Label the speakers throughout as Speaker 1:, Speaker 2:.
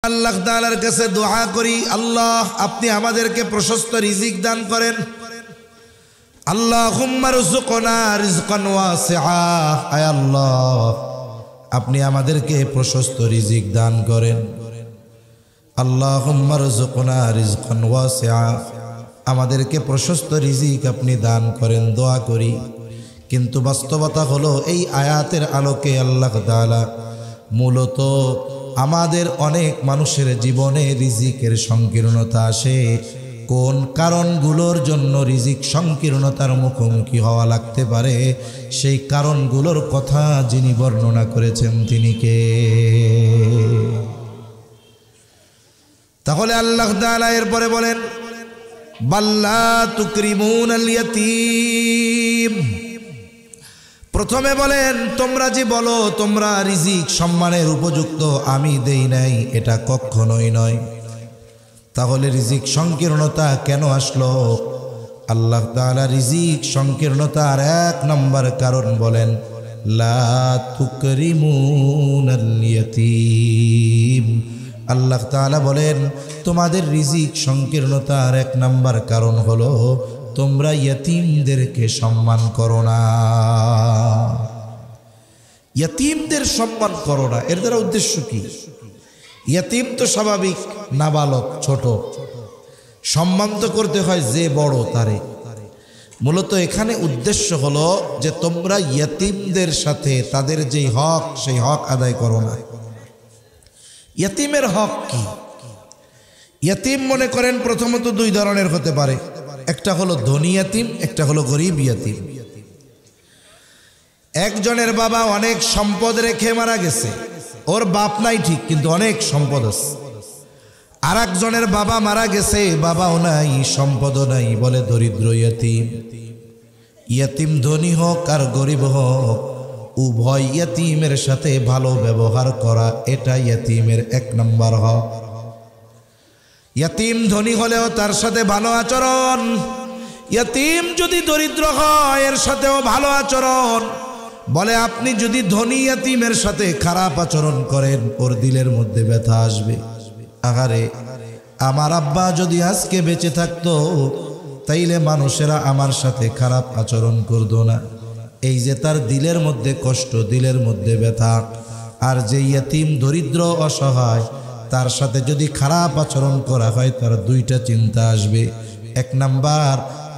Speaker 1: আল্লাহ তাআলার কাছে দোয়া করি, আল্লাহ আপনি আমাদেরকে প্রশস্ত রিজিক দান করেন। আল্লাহুম্মা রযুকনা রিজকান ওয়াসিআ, আয় আল্লাহ আপনি আমাদেরকে প্রশস্ত রিজিক দান করেন। আল্লাহুম্মা রযুকনা রিজকান ওয়াসিআ, আমাদেরকে প্রশস্ত রিজিক আপনি দান করেন, দোয়া করি। কিন্তু বাস্তবতা হলো এই আয়াতের আলোকে আল্লাহ তাআলা মূলত আমাদের অনেক মানুষের জীবনে রিজিকের সংকীর্ণতা আসে, কোন কারণগুলোর জন্য রিজিক সংকীর্ণতার মুখোমুখি হওয়া লাগতে পারে সেই কারণগুলোর কথা যিনি বর্ণনা করেছেন তিনি কে? তাহলে আল্লাহ তাআলা এরপরে বলেন বাল্লা তুকরিমুনাল ইয়াতীম। প্রথমে বলেন তোমরা যে বলো তোমরা রিজিক সম্মানের উপযুক্ত, আমি দেই নাই, এটা কখনোই নয়। তাহলে রিজিক সংকীর্ণতা কেন আসলো? আল্লাহ তাআলা রিজিক সংকীর্ণতার এক নম্বর কারণ বলেন লা তুকরিমুনাল ইয়াতীম। আল্লাহ তাআলা বলেন তোমাদের রিজিক সংকীর্ণতার এক নম্বর কারণ হলো তোমরা ইয়তীমদেরকে সম্মান করো না। ইয়তীমদের সম্মান করো না, এর দ্বারা উদ্দেশ্য কি? ইয়তীম তো স্বাভাবিক নাবালক, ছোট, সম্মান তো করতে হয় যে বড় তারে। মূলত এখানে উদ্দেশ্য হলো যে তোমরা ইয়তীমদের সাথে তাদের যে হক সেই হক আদায় করো না। ইয়তীমের হক কি? ইয়তীম মনে করেন প্রথমত দুই ধরনের হতে পারে, একটা হলো ধনী ইয়তীম, একটা হলো গরিব ইয়তীম। একজনের বাবা অনেক সম্পদ রেখে মারা গেছে, ওর বাপ নাই ঠিক কিন্তু অনেক সম্পদ আছে। আর একজনের বাবা মারা গেছে, বাবাও নাই সম্পদও নাই, বলে দরিদ্র ইয়তীম। ইয়তীম ধনী হোক আর গরিব হোক, উভয় ইয়তীমের সাথে ভালো ব্যবহার করা, এটা ইয়তীমের এক নম্বর হক। ইয়তীম ধনী হলেও তার সাথে ভালো আচরণ, ইয়তীম যদি দরিদ্র হয় এর সাথেও ভালো আচরণ। বলে আপনি যদি ধনী ইয়তীমের সাথে খারাপ আচরণ করেন ওর দিলের মধ্যে ব্যথা আসবে। আহারে আমার আব্বা যদি আজকে বেঁচে থাকতো তাইলে মানুষেরা আমার সাথে খারাপ আচরণ করতো না। এই যে তার দিলের মধ্যে কষ্ট, দিলের মধ্যে ব্যথা। আর যে ইয়তীম দরিদ্র অসহায় তার সাথে যদি খারাপ আচরণ করা হয় তার দুইটা চিন্তা আসবে। এক নাম্বার,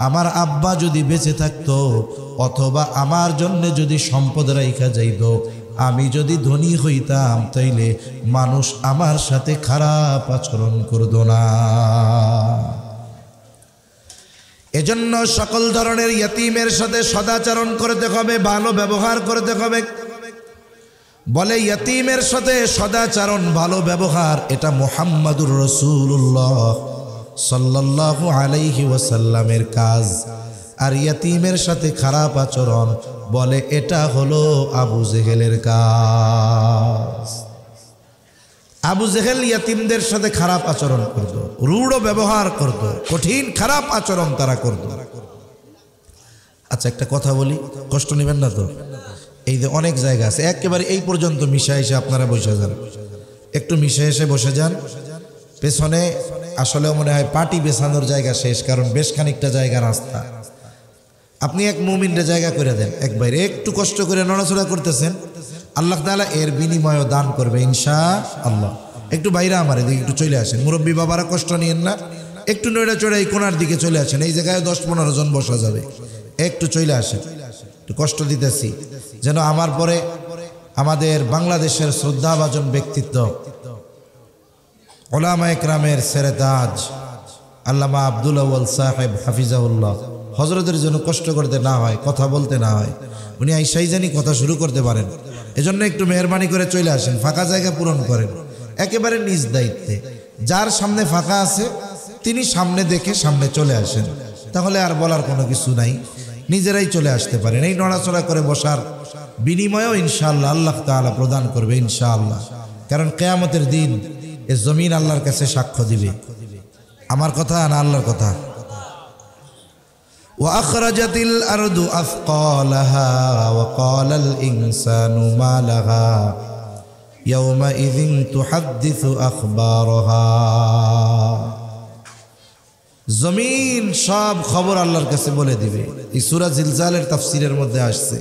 Speaker 1: আমার আব্বা যদি বেঁচে থাকতো অথবা আমার জন্য যদি সম্পদ রাইখা যাইত, আমি যদি ধনী হইতাম তাইলে মানুষ আমার সাথে খারাপ আচরণ করতো না। এজন্য সকল ধরনের ইয়তীমের সাথে সদাচরণ করতে হবে, ভালো ব্যবহার করতে হবে। বলে ইয়তীমের সাথে সদাচরণ, ভালো ব্যবহার, এটা মুহাম্মাদুর রাসূলুল্লাহ সাল্লাল্লাহু আলাইহি ওয়াসাল্লামের কাজ। আর ইয়তীমের সাথে খারাপ আচরণ বলে এটা হলো আবু জেহেলের কাজ। আবু জেহেল ইয়তীমদের সাথে খারাপ আচরণ করত, রূঢ় ব্যবহার করত, কঠিন খারাপ আচরণ তারা করত। আচ্ছা একটা কথা বলি, কষ্ট নেবেন না তো? এই যে অনেক জায়গা আছে একেবারে এই পর্যন্ত মিশা এসে আপনারা বসে যান, একটু মিশে এসে বসে যান। পেছনে আসলে মনে হয় পাটি বেছানোর জায়গা শেষ, কারণ বেশ খানিকটা জায়গা রাস্তা। আপনি এক মুমিনের জায়গা করে দেন, এক বাইরে একটু কষ্ট করে নড়াচড়া করতেছেন, আল্লাহ তাআলা এর বিনিময় দান করবে ইনশাআল্লাহ। একটু বাইরে আমার এদিকে একটু চলে আসেন, মুরব্বী বাবারা কষ্ট নিয়েন না, একটু নড়ে চড়ে এই কোনার দিকে চলে আসেন। এই জায়গায় 10-15 জন বসা যাবে, একটু চলে আসেন, একটু কষ্ট দিতেছি যেন আমার পরে আমাদের বাংলাদেশের শ্রদ্ধাভাজন ব্যক্তিত্ব উলামা ইকরামের সেরেতাজ আল্লামা আব্দুল আউয়াল সাহেব হাফিজাহুল্লাহ হযরতের জন্য কষ্ট করতে না হয়, কথা বলতে না হয়, উনি আইসাই জানি কথা শুরু করতে পারেন। এজন্য একটু মেহরবানি করে চলে আসেন, ফাঁকা জায়গা পূরণ করেন একেবারে নিজ দায়িত্বে। যার সামনে ফাঁকা আছে তিনি সামনে দেখে সামনে চলে আসেন, তাহলে আর বলার কোনো কিছু নাই, নিজেরাই চলে আসতে পারেন। এই নড়াচড়া করে বসার বিনিময়েও ইনশাআল্লাহ আল্লাহ তাআলা প্রদান করবে ইনশাআল্লাহ। কারণ কিয়ামতের দিন এ জমিন আল্লাহর কাছে সাক্ষ্য দিবে। আমার কথা না আল্লাহর কথা। وأخرجت الأرض أثقالها وقال الإنسان ما لها ইয়াউমাইযিন তুহাদ্দিসু আখবারহা। জমিন সব খবর আল্লাহর কাছে বলে দিবে। এই সূরা জিলজালের তাফসীরের মধ্যে আসছে,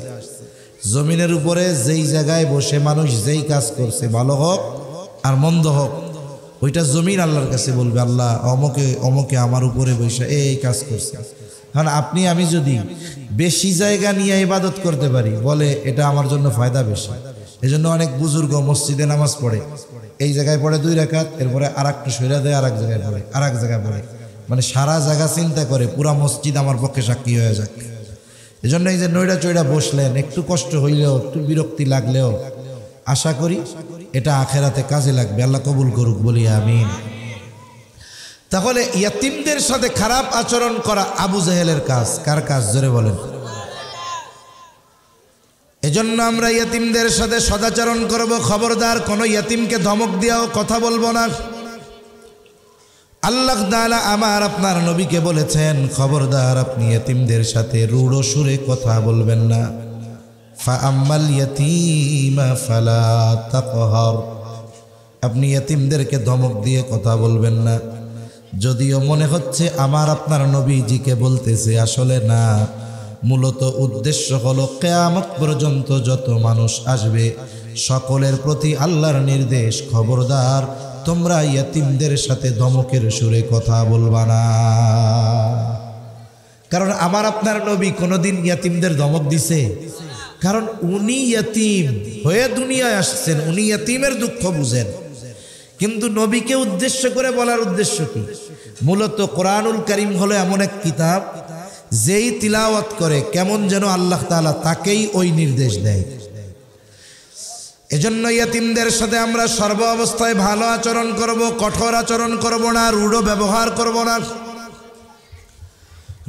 Speaker 1: জমিনের উপরে যেই জায়গায় বসে মানুষ যেই কাজ করছে, ভালো হোক আর মন্দ হোক, ওইটা জমিন আল্লাহর কাছে বলবে, আল্লাহ অমকে অমকে আমার উপরে বসে এই কাজ করছে। কারণ আপনি আমি যদি বেশি জায়গা নিয়ে ইবাদত করতে পারি, বলে এটা আমার জন্য ফায়দা বেশি। এজন্য অনেক বুজুর্গ মসজিদে নামাজ পড়ে, এই জায়গায় পড়ে 2 রাকাত, এরপরে আর একটু সইরা দেয়, আর এক জায়গায় পড়ে, আর এক জায়গায় পড়ে, মানে সারা জায়গা চিন্তা করে পুরা মসজিদ আমার পক্ষে সাক্ষী হয়ে যাক। এজন্য এই যে নইড়া চইড়া বসলেন, একটু কষ্ট হইলেও, একটু বিরক্তি লাগলেও আশা করি এটা আখেরাতে কাজে লাগবে। আল্লাহ কবুল করুক, বলি আমিন। তাহলে ইয়াতিমদের সাথে খারাপ আচরণ করা আবু জেহেলের কাজ। কার কাজ? জোরে বলেন। এজন্য আমরা ইয়াতিমদের সাথে সদাচরণ করব। খবরদার কোনো ইয়াতিমকে ধমক দিয়েও কথা বলবো না। আল্লাহ তাআলা আমার আপনার নবীকে বলেছেন, খবরদার আপনি ইয়াতিমদের সাথে রূঢ় সুরে কথা বলবেন না। ফাআম্মাল ইয়াতীমা ফালা তাকহার, আপনি ইয়াতিমদেরকে ধমক দিয়ে কথা বলবেন না। যদিও মনে হচ্ছে আমার আপনার নবীজিকে বলতেছে, আসলে না, মূলত উদ্দেশ্য হলো কিয়ামত পর্যন্ত যত মানুষ আসবে সকলের প্রতি আল্লাহর নির্দেশ, খবরদার তোমরা ইয়াতিমদের সাথে ধমকের সুরে কথা বলবা না। কারণ আমার আপনার নবী কোনোদিন ইয়াতিমদের ধমক দিছে? কারণ উনি ইয়াতিম হয়ে দুনিয়ায় আসছেন, উনি ইয়াতিমের দুঃখ বুঝেন। কিন্তু নবীকে উদ্দেশ্য করে বলার উদ্দেশ্য কি? মূলত কোরআনুল কারীম হলো এমন এক কিতাব, যেই তিলাওয়াত করে কেমন যেন আল্লাহ তাআলা তাকেই ওই নির্দেশ দেয়। এজন্য ইয়াতিমদের সাথে আমরা সর্ব অবস্থায় ভালো আচরণ করব, কঠোর আচরণ করব না, রূঢ় ব্যবহার করব না।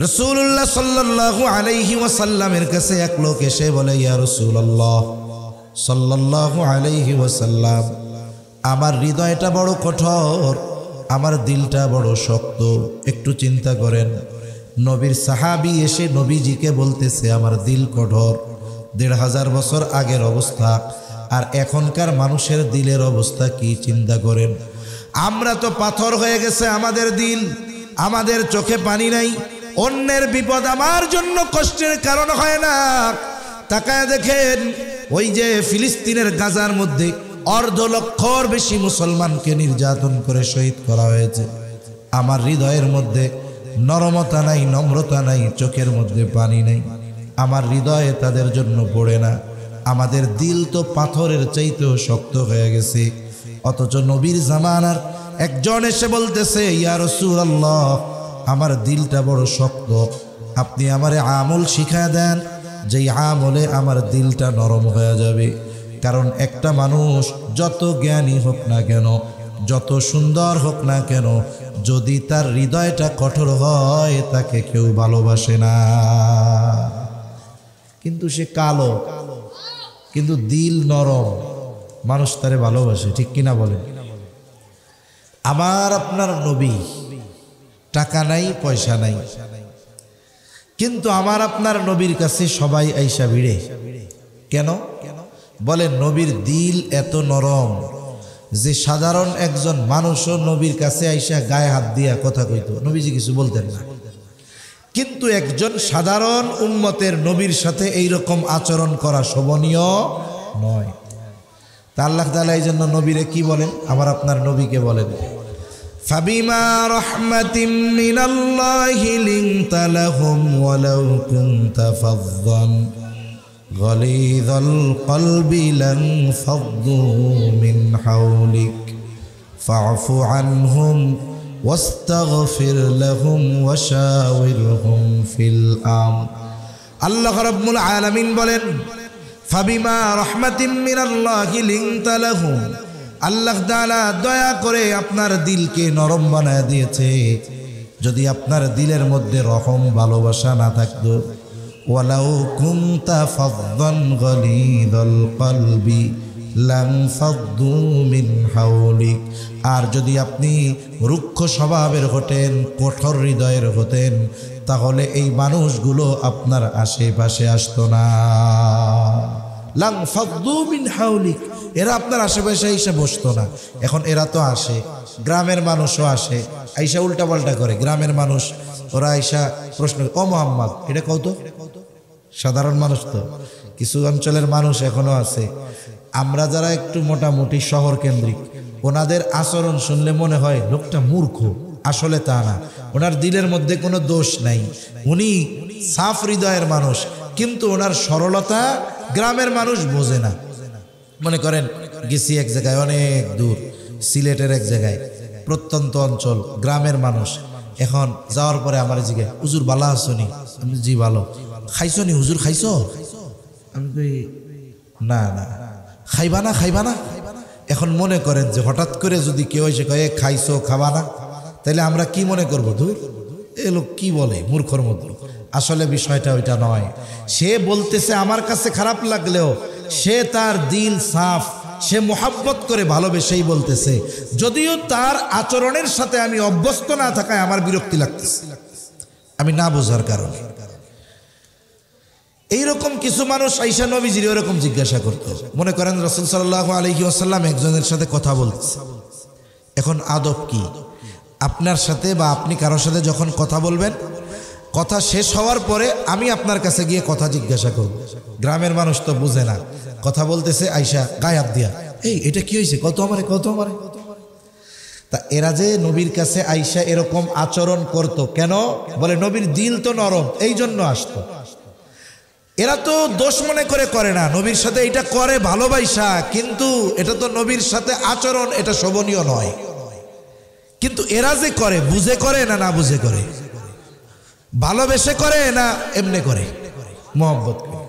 Speaker 1: রাসূলুল্লাহ সাল্লাল্লাহু আলাইহি ওয়াসাল্লামের কাছে এক লোক এসে বলে, ইয়া রাসূলুল্লাহ সাল্লাল্লাহু আলাইহি ওয়াসাল্লাম, আমার হৃদয়টা বড় কঠোর, আমার দিলটা বড় শক্ত, একটু চিন্তা করেন। নবীর সাহাবী এসে নবীজিকে বলতেছে আমার দিল কঠোর। ১৫০০ বছর আগের অবস্থা আর এখনকার মানুষের দিলের অবস্থা কি চিন্তা করেন। আমরা তো পাথর হয়ে গেছে আমাদের দিল, আমাদের চোখে পানি নাই, অন্যের বিপদ আমার জন্য কষ্টের কারণ হয় না। তাকায় দেখেন, ওই যে ফিলিস্তিনের গাজার মধ্যে ১.৫ লক্ষর বেশি মুসলমানকে নির্যাতন করে শহীদ করা হয়েছে। আমার হৃদয়ের মধ্যে নরমতা নাই, নম্রতা নাই, চোখের মধ্যে পানি নাই, আমার হৃদয়ে তাদের জন্য পড়ে না। আমাদের দিল তো পাথরের চাইতেও শক্ত হয়ে গেছে। অথচ নবীর জামানার একজন এসে বলতেছে, ইয়া রাসূলুল্লাহ, আমার দিলটা বড় শক্ত, আপনি আমারে আমল শিখায় দেন, যেই আমলে আমার দিলটা নরম হয়ে যাবে। কারণ একটা মানুষ যত জ্ঞানী হোক না কেন, যত সুন্দর হোক না কেন, যদি তার হৃদয়টা কঠোর হয় তাকে কেউ ভালোবাসে না। কিন্তু সে কালো, কিন্তু দিল নরম, মানুষ তারে ভালোবাসে, ঠিক কিনা বলেন? আমার আপনার নবী টাকা নাই, পয়সা নাই, কিন্তু আমার আপনার নবীর কাছে সবাই আইসা ভিড়ে। কেন? বলে নবীর দিল এত নরম যে সাধারণ একজন মানুষও নবীর কাছে আইসা গায়ে হাত দিয়া কথা কইত, নবীজি কিছু বলতেন না। কিন্তু একজন সাধারণ উম্মতের নবীর সাথে এইরকম আচরণ করা শোভনীয় নয়। তা আল্লাহ তাআলা এই জন্য নবীরে কি বলেন? আমার আপনার নবীকে বলেন, ফাবিমা রাহমাতিম মিনাল্লাহি লিনতা লাহুম ওয়ালাউ কুনতা ফাযযান গালিযাল কলবি লানফাদ্দু মিন হাওলিক ফা'ফু আনহুম ওয়াস্তাগফির লাহুম ওয়াশাওিরহুম ফিল আমর। আল্লাহ রাব্বুল আলামিন বলেন, ফাবিমা রাহমাতিম মিনাল্লাহি লিনতা লাহুম, আল্লাহ তাআলা দয়া করে আপনার দিলকে নরম বানায় দিয়েছে। যদি আপনার দিলের মধ্যে রহম ভালোবাসা না থাকতো, ওয়ালাউ কুনতা ফাযযান গালিযাল কলবি লানফাদ্দু মিন হাওলিক, আর যদি আপনি রুক্ষ স্বভাবের হতেন, কঠোর হৃদয়ের হতেন, তাহলে এই মানুষগুলো আপনার আশেপাশে আসতো না। লানফাদ্দু মিন হাওলিক, এরা আপনার আশেপাশে এসে বসতো না, এখন এরা তো আসে, গ্রামের মানুষও আসে, আইসা উল্টাপাল্টা করে। গ্রামের মানুষ ওরা আইসা প্রশ্ন, ও মোহাম্মদ এটা কত? সাধারণ মানুষ তো, কিছু অঞ্চলের মানুষ এখনো আছে, আমরা যারা একটু মোটামুটি শহর কেন্দ্রিক, ওনাদের আচরণ শুনলে মনে হয় লোকটা মূর্খ, আসলে তা না, ওনার দিলের মধ্যে কোনো দোষ নাই, উনি সাফ হৃদয়ের মানুষ, কিন্তু ওনার সরলতা গ্রামের মানুষ বোঝে না। মনে করেন গেছি এক জায়গায় অনেক দূর, সিলেটের এক জায়গায়, প্রত্যন্ত অঞ্চল, গ্রামের মানুষ, এখন যাওয়ার পরে আমার জিজ্ঞাসা, হুজুর বালা আসনি? আমি জি ভালো। খাইছো নি হুজুর, খাইছো? আমি কই না না। খাইবা না? খাইবা না? এখন মনে করেন যে হঠাৎ করে যদি কেউ এসে কয়ে খাইছো, খাবা না, তাহলে আমরা কি মনে করব? ধুর, এ লোক কি বলে, মূর্খর মতো। আসলে বিষয়টা ওইটা নয়, সে বলতেছে আমার কাছে খারাপ লাগলেও সে তার দিল সাফ, সে মোহাব্বত করে ভালোবেসেই বলতেছে, যদিও তার আচরণের সাথে আমি অভ্যস্ত না থাকায় আমার বিরক্তি লাগতেছে, আমি না বোঝার কারণে। এইরকম কিছু মানুষ আইসা নবীজির ওরকম জিজ্ঞাসা করত। মনে করেন রাসূল সাল্লাল্লাহু আলাইহি ওয়াসাল্লাম একজনের সাথে কথা বলতেছে, এখন আদব কি, আপনার সাথে বা আপনি কারোর সাথে যখন কথা বলবেন, কথা শেষ হওয়ার পরে আমি আপনার কাছে গিয়ে কথা জিজ্ঞাসা করব। গ্রামের মানুষ তো বুঝে না, কথা বলতেছে আইসা গায়ে হাত দিয়া, এই এটা কি হয়েছে, কত আমারে, কত আমারে। তা এরা যে নবীর কাছে আইসা এরকম আচরণ করত কেন? বলে নবীর দিল তো নরম, এই জন্য আসতো। এরা তো দোষ মনে করে না, নবীর সাথে এটা করে ভালোবাসা, কিন্তু এটা তো নবীর সাথে আচরণ, এটা শোভনীয় নয়। কিন্তু এরা যে করে, বুঝে করে না না বুঝে করে, ভালোবেসে করে না এমনি করে, মোহাব্বত করে।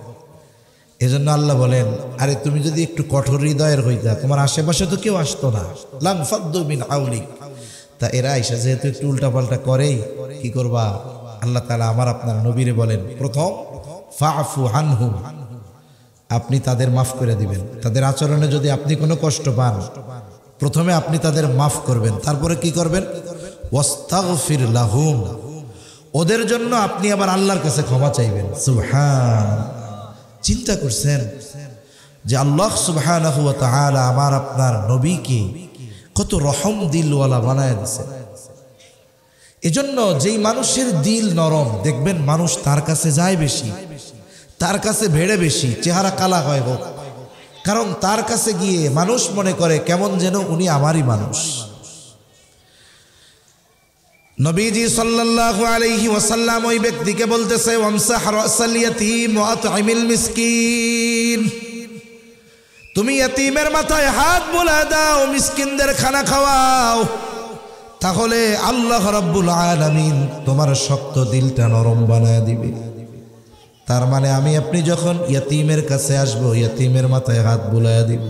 Speaker 1: এজন্য আল্লাহ বলেন, আরে তুমি যদি একটু কঠোর হৃদয়ের হইতা, তোমার আশেপাশে তো কেউ আসতো না, লাম ফাদ্দু মিন হাওলিক। তা এরা আইসা যেহেতু একটু উল্টাপাল্টা করেই, কি করবা? আল্লাহ তাআলা আমার আপনার নবীরে বলেন, প্রথম ফাফু আনহুম, আপনি তাদের মাফ করে দিবেন। তাদের আচরণে যদি আপনি কোনো কষ্ট পান, প্রথমে আপনি তাদের মাফ করবেন, তারপরে কি করবেন? ওয়াস্তাগফির লাহুম, ওদের জন্য আপনি আবার আল্লাহর কাছে ক্ষমা চাইবেন। সুবহান, চিন্তা করছেন যে আল্লাহ সুবহানাহু ওয়া তাআলা আমার আপনার নবীকে কত রহম দিলওয়ালা বানায় দিয়েছেন। এজন্য যেই মানুষের দিল নরম, দেখবেন মানুষ তার কাছে যায় বেশি, তার কাছে ভেড়ে বেশি, চেহারা কালা হয় হোক, কারণ তার কাছে গিয়ে মানুষ মনে করে কেমন যেন উনি আমারই মানুষ। নবীজি সাল্লাল্লাহু আলাইহি ওয়াসাল্লাম ওই ব্যক্তিকে বলতেছে, ওয়ামসাহ রাসাল ইয়াতীম ওয়া আত'ইমিল মিসকিন, তুমি ইয়াতীমের মাথায় হাত বুলায় দাও, মিসকিনদের খানা খাওয়াও, তাহলে আল্লাহ রাব্বুল আলামিন তোমার শক্ত দিলটা নরম বানায় দিবে। তার মানে আমি আপনি যখন ইয়াতীমের কাছে আসবো, ইয়াতীমের মাথায় হাত বুলায় দিব।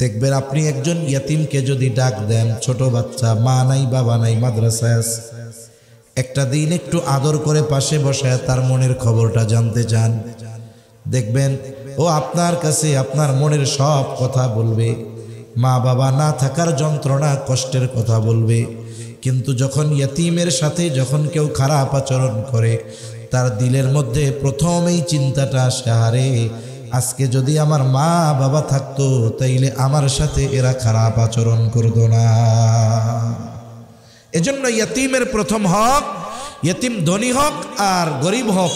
Speaker 1: দেখবেন আপনি একজন ইয়াতীমকে যদি ডাক দেন, ছোট বাচ্চা, মা নাই বাবা নাই, মাদ্রাসায় আছে, একটা দিন একটু আদর করে পাশে বসায় তার মনের খবরটা জানতে চান, দেখবেন ও আপনার কাছে আপনার মনের সব কথা বলবে, মা বাবা না থাকার যন্ত্রণা কষ্টের কথা বলবে। কিন্তু যখন ইয়াতীমের সাথে যখন কেউ খারাপ আচরণ করে, তার দিলের মধ্যে প্রথমেই চিন্তাটা আসে, আরে আজকে যদি আমার মা বাবা থাকতো তাইলে আমার সাথে এরা খারাপ আচরণ করতো না। এজন্য ইয়াতীমের প্রথম হক, ইয়াতীম ধনী হোক আর গরিব হোক,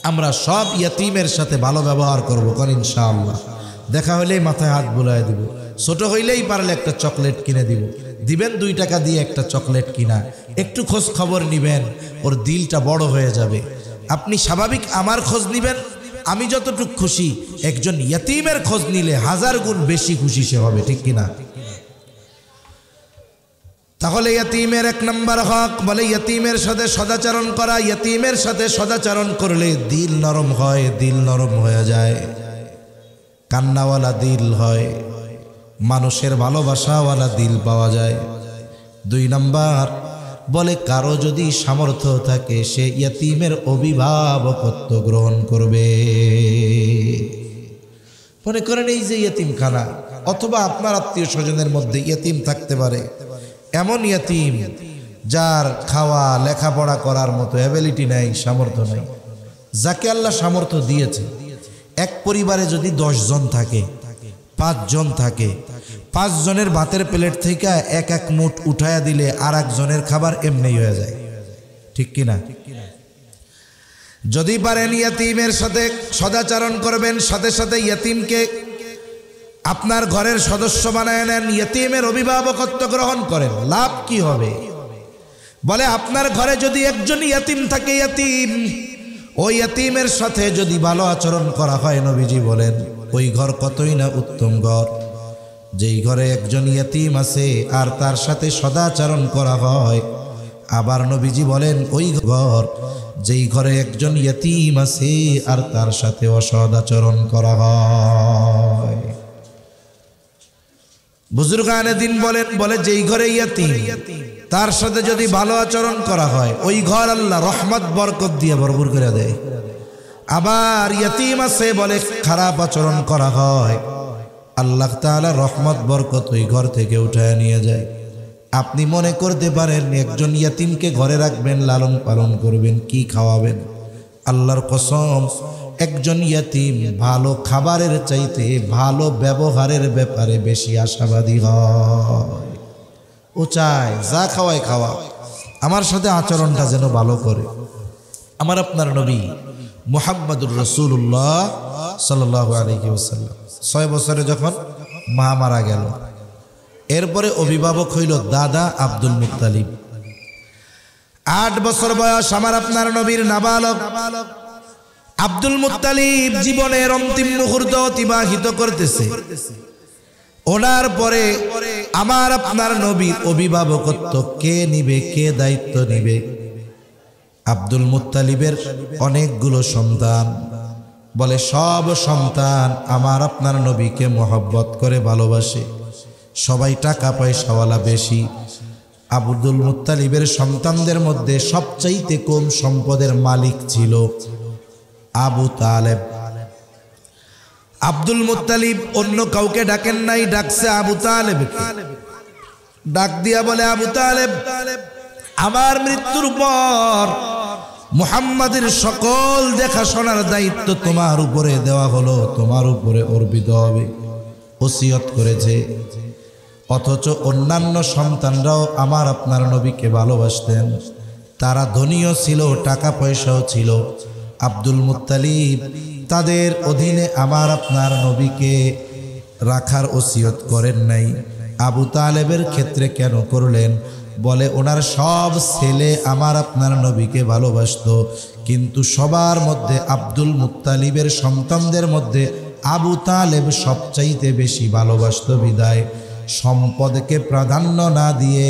Speaker 1: আমরা সব ইয়াতীমের সাথে ভালো ব্যবহার করবো, কারণ ইনশাআল্লাহ দেখা হইলেই মাথায় হাত বুলায় দিব, ছোট হইলেই পারলে একটা চকলেট কিনে দিব, দিবেন 2 টাকা দিয়ে একটা চকলেট কিনা, একটু খোঁজ খবর নিবেন, ওর দিলটা বড় হয়ে যাবে। আপনি স্বাভাবিক আমার খোঁজ নিবেন, আমি যতটুকু খুশি, একজন ইয়াতীমের খোঁজ নিলে 1000 গুণ বেশি খুশি সে হবে, ঠিক কিনা? তাহলে ইয়াতীমের 1 নম্বর হক, বলে ইয়াতীমের সাথে সদাচরণ করা। ইয়াতীমের সাথে সদাচরণ করলে দিল নরম হয়, দিল নরম হয়ে যায়, কান্নাওয়ালা দিল হয়, মানুষের ভালোবাসাওয়ালা দিল পাওয়া যায়। 2 নম্বর বলে কারো যদি সামর্থ্য থাকে, সে ইয়াতীমের অভিভাবকত্ব গ্রহণ করবে। মনে করেন এই যে ইয়াতীমখানা, অথবা আপনার আত্মীয় স্বজনের মধ্যে ইয়াতীম থাকতে পারে, এমন ইয়াতীম যার খাওয়া লেখাপড়া করার মতো অ্যাবিলিটি নাই, সামর্থ্য নাই, যাকে আল্লাহ সামর্থ্য দিয়েছে। এক পরিবারে যদি 10 জন থাকে, 5 জন থাকে, 5 জনের ভাতের প্লেট থেকে এক এক মুঠ উঠায়া দিলে আর একজনের খাবার এমনি হয়ে যায়, ঠিক কিনা? যদি পারেন ইয়তিমের সাথে সদাচরণ করবেন, সাথে সাথে ইয়তিমকে আপনার ঘরের সদস্য বানায় নেন, ইয়তিমের অভিভাবকত্ব গ্রহণ করেন। লাভ কি হবে? বলে আপনার ঘরে যদি একজন ইয়তিম থাকে, ইয়তিম, ওই ইয়তিমের সাথে যদি ভালো আচরণ করা হয়, নবীজি বলেন ওই ঘর কতই না উত্তম ঘর। যেই ঘরে একজন ইয়তিম আছে আর তার সাথে সদাচরণ করা হয়, আবার নবীজি বলেন ওই ঘর যেই ঘরে একজন ইয়তিম আছে আর তার সাথে অসদাচরণ করা হয়। বুজুর্গানে দিন বলেন, বলে যেই ঘরে ইয়তিম তার সাথে যদি ভালো আচরণ করা হয়, ওই ঘর আল্লাহ রহমত বরকত দিয়ে ভরপুর করে দেয়। আবার ইয়তিম আছে বলে খারাপ আচরণ করা হয়, আল্লাহ তাআলা রহমত বরকত ওই ঘর থেকে উঠায় নিয়ে যায়। আপনি মনে করতে পারেন একজন ইয়তিমকে ঘরে রাখবেন, লালন পালন করবেন, কি খাওয়াবেন? আল্লাহর কসম, একজন ইয়তিম ভালো খাবারের চাইতে ভালো ব্যবহারের ব্যাপারে বেশি আশাবাদী হয়। ও চায় যা খাওয়ায় খাওয়া, আমার সাথে আচরণটা যেন ভালো করে। আমার আপনার নবী মুহাম্মদুর রাসূলুল্লাহ সাল্লাল্লাহু আলাইহি ওয়াসাল্লাম 6 বছরে যখন মা মারা গেল, এরপরে অভিভাবক হইল দাদা আব্দুল মুত্তালিব। 8 বছর বয়স আমার আপনার নবীর নাবালক আব্দুল মুত্তালিব জীবনের অন্তিম মুহূর্ত অতিবাহিত করতেছে। ওনার পরে আমার আপনার নবীর অভিভাবকত্ব কে নিবে, কে দায়িত্ব নিবে? আব্দুল মুত্তালিবের অনেকগুলো সন্তান, বলে সব সন্তান আমার আপনার নবীকে মহব্বত করে ভালোবাসে, সবাই টাকা পয়সাওয়ালা বেশি। আব্দুল মুত্তালিবের সন্তানদের মধ্যে সবচাইতে কম সম্পদের মালিক ছিল আবু তালেব। আব্দুল মুত্তালিব অন্য কাউকে ডাকেন নাই, ডাকছে আবু তালেবকে। ডাক দিয়া বলে, আবু তালেব, আমার মৃত্যুর পর মুহাম্মাদের সকল দেখাশোনার দায়িত্ব তোমার উপরে দেওয়া হলো, তোমার উপরে অর্পিত হবে। ওসিয়ত করেছে। অথচ অন্যান্য সন্তানরাও আমার আপনার নবীকে ভালোবাসতেন, তারা ধনীও ছিল, টাকা পয়সাও ছিল। আব্দুল মুত্তালিব তাদের অধীনে আমার আপনার নবীকে রাখার ওসিয়ত করেন নাই। আবু তালেবের ক্ষেত্রে কেন করলেন? বলে ওনার সব ছেলে আমার আপনার নবীকে ভালোবাসতো, কিন্তু সবার মধ্যে আব্দুল মুত্তালিবের সন্তানদের মধ্যে আবু তালেব সবচাইতে বেশি ভালোবাসতো। বিদায় সম্পদকে প্রাধান্য না দিয়ে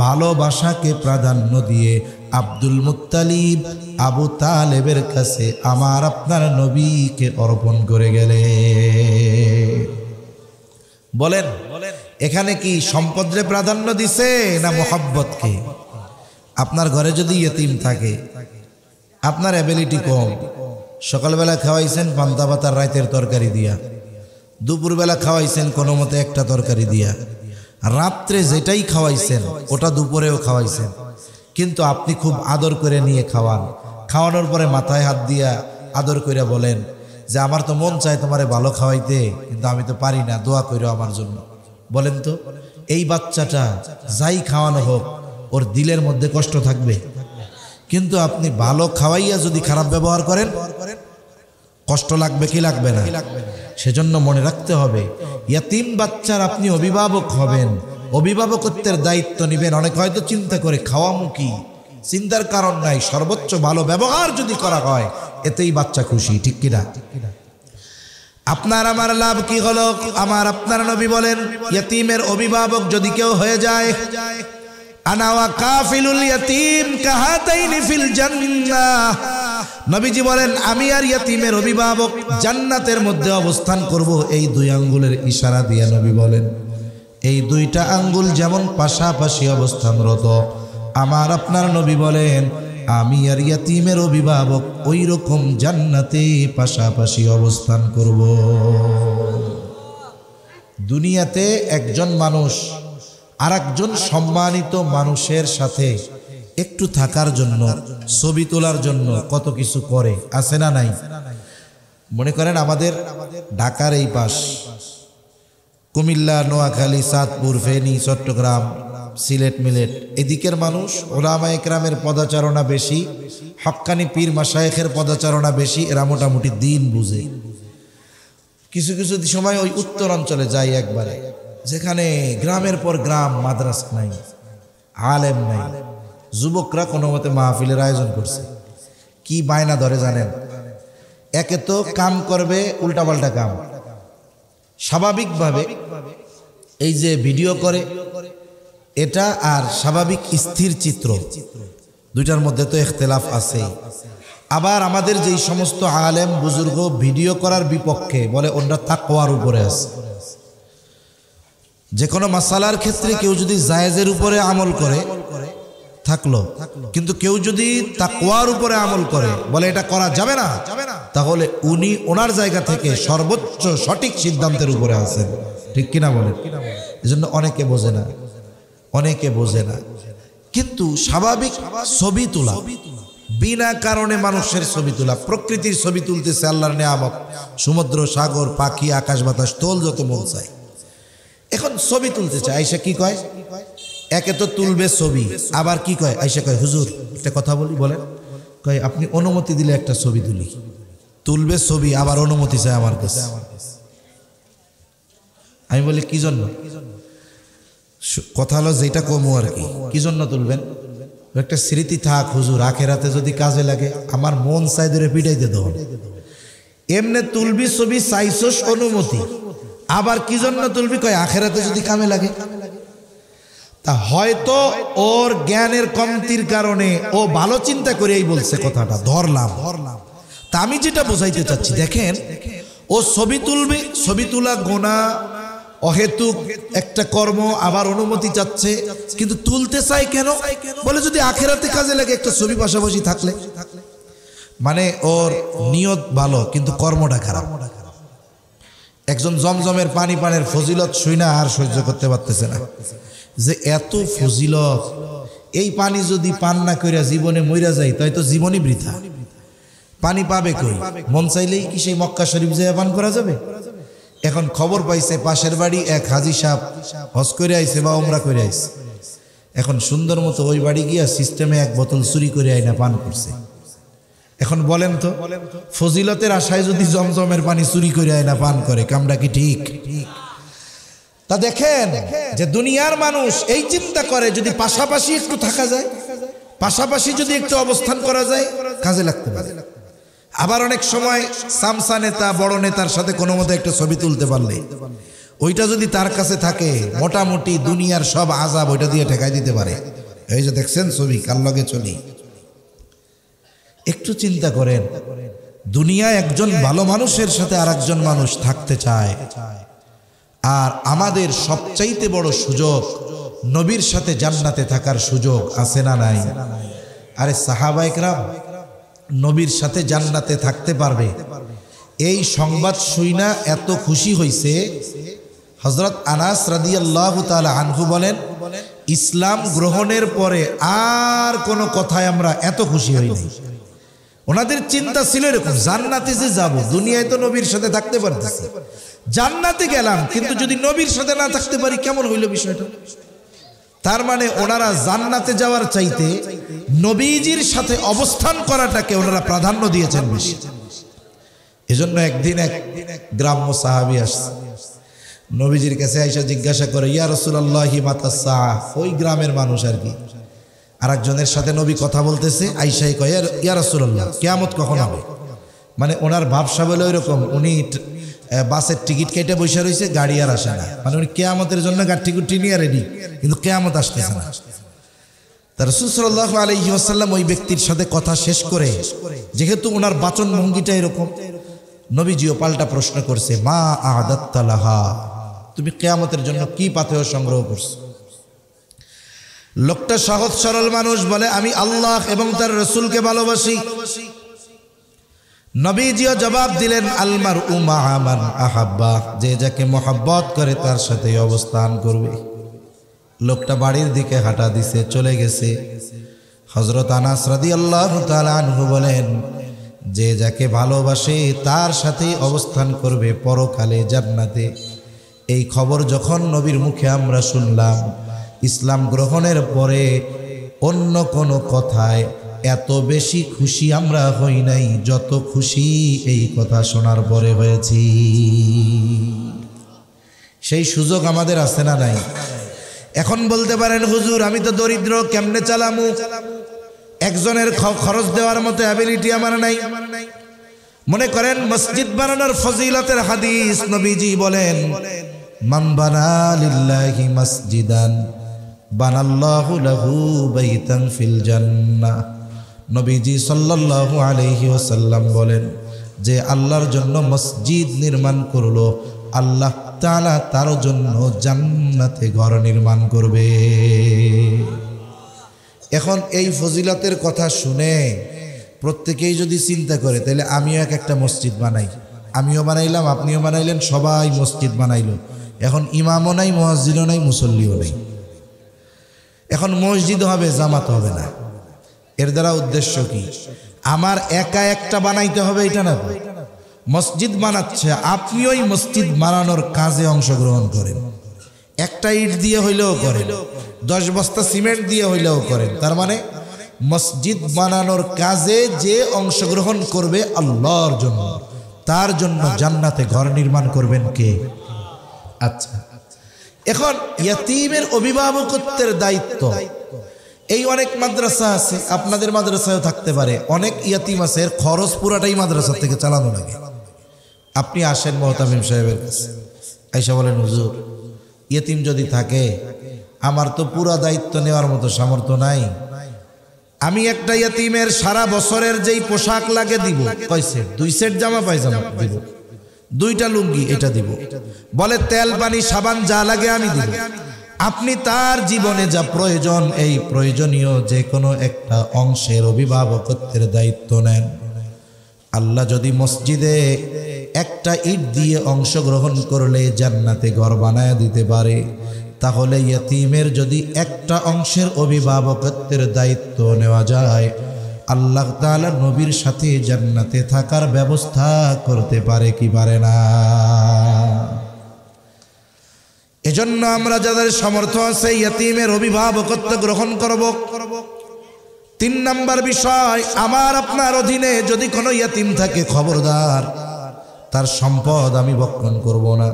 Speaker 1: ভালোবাসাকে প্রাধান্য দিয়ে আব্দুল মুত্তালিব আবু তালেবের কাছে আমার আপনার নবীকে অর্পণ করে গেলে। বলেন এখানে কি সম্পদরে প্রাধান্য দিছে না মোহাব্বতকে? আপনার ঘরে যদি ইয়তিম থাকে, আপনার অ্যাবিলিটি কম, সকালবেলা খাওয়াইছেন পান্তা পাতার রাতের তরকারি দিয়া, দুপুরবেলা খাওয়াইছেন কোনো মতে একটা তরকারি দিয়া, রাত্রে যেটাই খাওয়াইছেন ওটা দুপুরেও খাওয়াইছেন, কিন্তু আপনি খুব আদর করে নিয়ে খাওয়ান। খাওয়ানোর পরে মাথায় হাত দিয়া আদর করে বলেন যে আমার তো মন চায় তোমারে ভালো খাওয়াইতে, কিন্তু আমি তো পারি না, দোয়া করো আমার জন্য। বলেন তো এই বাচ্চাটা যাই খাওয়ানো হোক ওর দিলের মধ্যে কষ্ট থাকবে? কিন্তু আপনি ভালো খাওয়াইয়া যদি খারাপ ব্যবহার করেন, কষ্ট লাগবে কি লাগবে না? সেজন্য মনে রাখতে হবে, ইয়াতিম বাচ্চার আপনি অভিভাবক হবেন, অভিভাবকত্বের দায়িত্ব নেবেন। অনেক হয়তো চিন্তা করে খাওয়ামু কি, চিন্তার কারণ নাই, সর্বোচ্চ ভালো ব্যবহার যদি করা হয় এতেই বাচ্চা খুশি, ঠিক কিনা? আপনার আমার লাভ কি হলো? আমার আপনার নবী বলেন ইয়াতিমের অভিভাবক যদি কেউ হয়ে যায়, আনা ওয়া কাফিলুল ইয়াতিম কাহাতাইনি ফিল জান্নাহ, নবীজি বলেন আমি আর ইয়াতিমের অভিভাবক জান্নাতের মধ্যে অবস্থান করব। এই 2 আঙ্গুলের ইশারা দিয়ে নবী বলেন এই 2টা আঙ্গুল যেমন পাশাপাশি অবস্থানরত, আমার আপনার নবী বলেন আমি আর ইয়াতিমের অভিভাবক ওই রকম জান্নাতে পাশাপাশি অবস্থান করব। দুনিয়াতে একজন মানুষ আরেকজন সম্মানিত মানুষের সাথে একটু থাকার জন্য, ছবি তোলার জন্য কত কিছু করে, আছে না নাই? মনে করেন আমাদের ঢাকার এই পাশ কুমিল্লা, নোয়াখালী, চাঁদপুর, ফেনী, চট্টগ্রাম, সিলেট, মিলেট এদিকের মানুষ ওলামায়ে কেরামের পদাচারণা বেশি, হক্কানি পীর মাশায়েখের পদাচারণা বেশি, এরা মোটামুটি দিন বুঝে। কিছু কিছু সময় ওই উত্তর অঞ্চলে যাই একবারে, যেখানে গ্রামের পর গ্রাম, মাদ্রাসা নাই, আলেম নাই, যুবকরা কোনো মতে মাহফিলের আয়োজন করছে। কি বায়না ধরে জানেন? একে তো কাম করবে উল্টাপাল্টা কাম, স্বাভাবিকভাবে এই যে ভিডিও করে এটা আর স্বাভাবিক স্থির চিত্র দুইটার মধ্যে তো ইখতিলাফ আছেই। আবার আমাদের যেই সমস্ত আলেম বুজুর্গ ভিডিও করার বিপক্ষে বলে ওনারা তাকওয়ার উপরে আছে। যে কোনো মাসালার ক্ষেত্রে কেউ যদি জায়েজের উপরে আমল করে থাকলো, কিন্তু কেউ যদি তাকওয়ার উপরে আমল করে বলে এটা করা যাবে না, তাহলে উনি ওনার জায়গা থেকে সর্বোচ্চ সঠিক সিদ্ধান্তের উপরে আছেন। ঠিক কিনা বলেন? এজন্য অনেকে বোঝে না, অনেকে বোঝে না। কিন্তু স্বাভাবিক ছবি তোলা, বিনা কারণে মানুষের ছবি তোলা, প্রকৃতির ছবি তুলতেছে, আল্লাহর নেয়ামত, সমুদ্র, সাগর, পাখি, আকাশ বাতাস, তোল যত মন চায়, এখন ছবি তুলতে চায়। আইসা কি কয়? একে তো তুলবে ছবি, আবার কি কয়? আইসা কয় হুজুর একটা কথা বলি, বলেন। কয় আপনি অনুমতি দিলে একটা ছবি তুলি। তুলবে ছবি, আবার অনুমতি চায় আমার কাছে। আমি বলি কি জন্য? কথা হলো যেটা কমু আর কি, কি জন্য তুলবেন? একটা স্মৃতি থাক হুজুর, আখেরাতে যদি কাজে লাগে। আমার মন চাই ধরে পিটাইতে দেব। এমনে তুলবি ছবি, চাইছস অনুমতি, আবার কি জন্য তুলবি? কয় আখেরাতে যদি কামে লাগে। তা হয়তো ওর জ্ঞানের কমতির কারণে ও ভালো চিন্তা করেই বলছে কথাটা, ধরলাম। তা আমি যেটা বোঝাইতে চাচ্ছি, দেখেন ও ছবি তুলবে, ছবি তোলা গোনা, অহেতুক একটা কর্ম, আবার অনুমতি চাচ্ছে, কিন্তু তুলতে চাই কেন? বলে যদি আখেরাতে কাজে লাগে একটা ছবি পাশাপাশি থাকলে। মানে ওর নিয়ত ভালো কিন্তু কর্মটা খারাপ। একজন জমজমের পানি পানের ফজিলত শুইনা আর সহ্য করতে পারতেছে না, যে এত ফজিলত, এই পানি যদি পান না কইরা জীবনে মইরা যায় তাই তো জীবনই বৃথা। পানি পাবে কই? মন চাইলেই কি সেই মক্কা শরীফ যায় পান করা যাবে? এখন খবর পাইছে পাশের বাড়ি এক হাজি সাহেব হজ করে আইছে বা ওমরা করে আইছে, এখন সুন্দর মতো ওই বাড়ি গিয়া সিস্টেমে এক বোতল চুরি করে আইনা পান করছে। এখন বলেন তো, ফজিলতের আশায় যদি জমজমের পানি চুরি করে আইনা পান করে, কামটা কি ঠিক? তা দেখেন যে দুনিয়ার মানুষ এই চিন্তা করে, যদি পাশাপাশি একটু থাকা যায়, পাশাপাশি যদি একটু অবস্থান করা যায়, কাজে লাগতে পারে। আবার অনেক সময় সামসা নেতা, বড় নেতার সাথে কোনো মতো একটা ছবি তুলতে পারলে, ওইটা যদি তার কাছে থাকে, মোটামুটি দুনিয়ার সব আযাব ওইটা দিয়ে ঠেকাই দিতে পারে। এই যে দেখছেন ছবি, কার লগে চলি। একটু চিন্তা করেন, দুনিয়ায় একজন ভালো মানুষের সাথে আর একজন মানুষ থাকতে চায়, আর আমাদের সবচাইতে বড় সুযোগ নবীর সাথে জান্নাতে থাকার সুযোগ আছে না নাই? আরে সাহাবায়ে কেরাম নবীর সাথে জান্নাতে থাকতে পারবে, এই সংবাদ শুইনা এত খুশি হইছে। হযরত আনাস রাদিয়াল্লাহু তাআলা আনহু বলেন, ইসলাম গ্রহণের পরে আর কোনো কথায় আমরা এত খুশি হইনি। ওনাদের চিন্তা ছিল এরকম, জান্নাতে যে যাব, দুনিয়ায় তো নবীর সাথে থাকতে পারতেছি, জান্নাতে গেলাম কিন্তু যদি নবীর সাথে না থাকতে পারি কেমন হইল বিষয়টা? তার মানে ওনারা জান্নাতে যাওয়ার চাইতে নবীজির সাথে অবস্থান করাটাকে ওনারা প্রাধান্য দিয়েছেন বেশি। এজন্য একদিন এক গ্রাম্য সাহাবী আসছে, নবীজির কাছে আইসা জিজ্ঞাসা করে, ইয়া রাসূলুল্লাহি মাতাস সাআহ। ওই গ্রামের মানুষ আর কি, আরেকজনের সাথে নবী কথা বলতেছে, আইসাই কয়, ইয়া রাসূলুল্লাহ কিয়ামত কখন হবে? মানে ওনার ভাবসা বলে ওইরকম, উনি বাসের টিকিট কেটে বসে রয়েছে, গাড়ি আর আসে না, মানে উনি কিয়ামতের জন্য টিকিট নিয়ে রেডি, কিন্তু কিয়ামত আসতেছে না। তার রাসূল সাল্লাল্লাহু আলাইহি ওয়াসাল্লাম ওই ব্যক্তির সাথে কথা শেষ করে, যেহেতু ওনার বাচন ভঙ্গিটা এরকম, নবীজিও পাল্টা প্রশ্ন করছে, মা আ'দাত্তা লাহা, তুমি কিয়ামতের জন্য কি পাথেয় সংগ্রহ করছো? লোকটা সহজ সরল মানুষ, বলে আমি আল্লাহ এবং তার রাসূলকে ভালোবাসি। নবীজিও জবাব দিলেন, আল মারউ মা'a মান আহাব্বা, যে যাকে মহব্বত করে তার সাথে অবস্থান করবে। লোকটা বাড়ির দিকে হাঁটা দিছে, চলে গেছে। হযরত আনাস রাদিয়াল্লাহু তাআলা আনহু বলেন, যে যাকে ভালোবাসে তার সাথেই অবস্থান করবে পরকালে জান্নাতে। এই খবর যখন নবীর মুখে আমরা শুনলাম, ইসলাম গ্রহণের পরে অন্য কোনো কথায় এত বেশি খুশি আমরা হই নাই যত খুশি এই কথা শোনার পরে হয়েছি। সেই সুযোগ আমাদের আছে না নাই? এখন বলতে পারেন হুজুর আমি তো দরিদ্র, কেমনে চালামু? একজনের খরচ দেওয়ার মতো অ্যাবিলিটি আমার নাই। মনে করেন মসজিদ বানানোর ফজিলতের হাদিস নবীজি বলেন, মান বানা লিল্লাহি মসজিদান বানাল্লাহু লাহু বাইতান ফিল জান্নাহ। নবীজি সাল্লাল্লাহু আলাইহি ওয়াসাল্লাম বলেন, যে আল্লাহর জন্য মসজিদ নির্মাণ করলো, আল্লাহ তাআলা তার জন্য জান্নাতে ঘর নির্মাণ করবে। এখন এই ফজিলতের কথা শুনে প্রত্যেকেই যদি চিন্তা করে, তাহলে আমিও একটা মসজিদ বানাই, আমিও বানাইলাম, আপনিও বানাইলেন, সবাই মসজিদ বানাইলো। এখন ইমামও নাই, মুয়াজ্জিনও নাই, মুসল্লিও নাই। এখন মসজিদ হবে, জামাত হবে না। এর দ্বারা উদ্দেশ্য কি? আমার একা একটা বানাইতে হবে এটা না, মসজিদ বানাচ্ছে, আপনি ওই মসজিদ বানানোর কাজে অংশগ্রহণ করেন। একটা ইট দিয়ে হইলেও করেন, 10 বস্তা সিমেন্ট দিয়ে হইলেও করেন। তার মানে মসজিদ বানানোর কাজে যে অংশগ্রহণ করবে আল্লাহর জন্য, তার জন্য জান্নাতে ঘর নির্মাণ করবেন কে? আচ্ছা, এখন ইয়াতীমের অভিভাবকত্বের দায়িত্ব, এই অনেক মাদ্রাসা আছে, আপনাদের মাদ্রাসায়ও থাকতে পারে, অনেক ইয়াতীম আছে, এর খরচ পুরাটাই মাদ্রাসা থেকে চালানো লাগে। আপনি আসেন মুহতামিম সাহেবের কাছে, আইসা বলেন হুজুর ইয়াতীম যদি থাকে, আমার তো পুরা দায়িত্ব নেওয়ার মতো সামর্থ্য নাই, আমি একটা ইয়াতীমের সারা বছরের যেই পোশাক লাগে দিব, কয় সেট? 2 সেট জামা পায়জামা দিব, 2টা লুঙ্গি এটা দিব, বলে তেল পানি সাবান যা লাগে আমি দিব। আপনি তার জীবনে যা প্রয়োজন, এই প্রয়োজনীয় যে কোনো একটা অংশের অভিভাবকত্বের দায়িত্ব নেন। আল্লাহ যদি মসজিদে একটা ইট দিয়ে অংশগ্রহণ করলে জান্নাতে ঘর বানায় দিতে পারে, তাহলে ইয়াতীমের যদি একটা অংশের অভিভাবকত্বের দায়িত্ব নেওয়া যায়, আল্লাহ তাআলা নবীর সাথে জান্নাতে থাকার ব্যবস্থা করতে পারে কি পারে না? এজন্য আমরা যাদের সামর্থ্য আছে ইয়াতীমের অভিভাবকত্ব গ্রহণ করব। 3 নাম্বার বিষয়, আমার আপনার অধীনে যদি কোনো ইয়াতীম থাকে, খবরদার তার সম্পদ আমি ভক্ষণ করব না।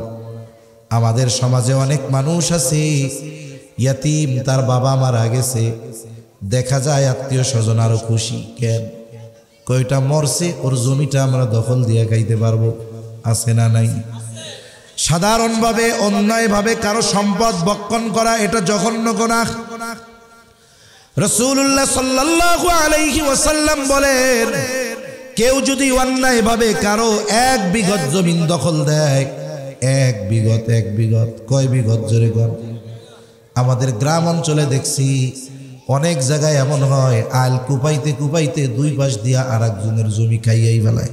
Speaker 1: আমাদের সমাজে অনেক মানুষ আছে ইয়াতীম, তার বাবা মারা গেছে, দেখা যায় আত্মীয় স্বজন আরো খুশি, কেন? কয়টা মরছে, ওর জমিটা আমরা দখল দিয়ে খাইতে পারবো, আছে না নাই? সাধারণভাবে অন্যায়ভাবে কারো সম্পদ ভক্ষণ করা এটা জঘন্য গুনাহ। রাসূলুল্লাহ সাল্লাল্লাহু আলাইহি ওয়াসাল্লাম বলেন, কেউ যদি অন্যায়ভাবে কারো 1 বিঘত জমিন দখল দেয়, 1 বিঘত, কয় বিঘত জোরে কর? আমাদের গ্রাম অঞ্চলে দেখছি অনেক জায়গায় এমন হয়, আইল কুপাইতে কুপাইতে 2 পাশ দিয়া আর একজনের জমি খাইয়াই ফেলায়।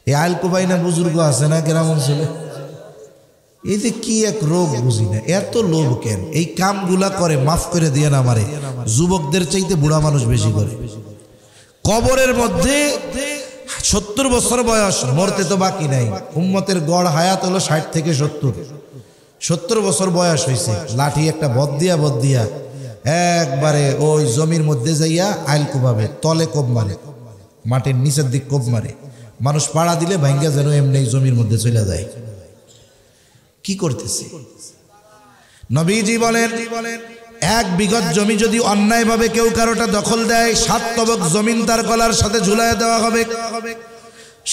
Speaker 1: এই আইল কুপাই না বুজুর্গ আছে না গ্রাম অঞ্চলে, এই যে কি এক রোগ বুঝি না, এত লোভ কেন? এই কামগুলা করে, মাফ করে দিয়ে না মারে, যুবকদের চাইতে বুড়া মানুষ বেশি করে। কবরের মধ্যে 70 বছর বয়স, মরতে তো বাকি নাই, উম্মতের গড় হায়াত হলো 60 থেকে 70 বছর বয়স হয়েছে, লাঠি একটা বদ দিয়া একবারে ওই জমির মধ্যে যাইয়া আইল কোবাবে, তলে কোপ মারে, মাটির নিচের দিক কোপ মারে, মানুষ পাড়া দিলে ভাঙ্গা যেন এমনি জমির মধ্যে চলে যায়। কি করতেছে? নবীজি বলেন, 1 বিঘত জমি যদি অন্যায়ভাবে কেউ কারোটা দখল দেয়, 7 তবক জমিন তার গলার সাথে ঝুলাইয়া দেওয়া হবে।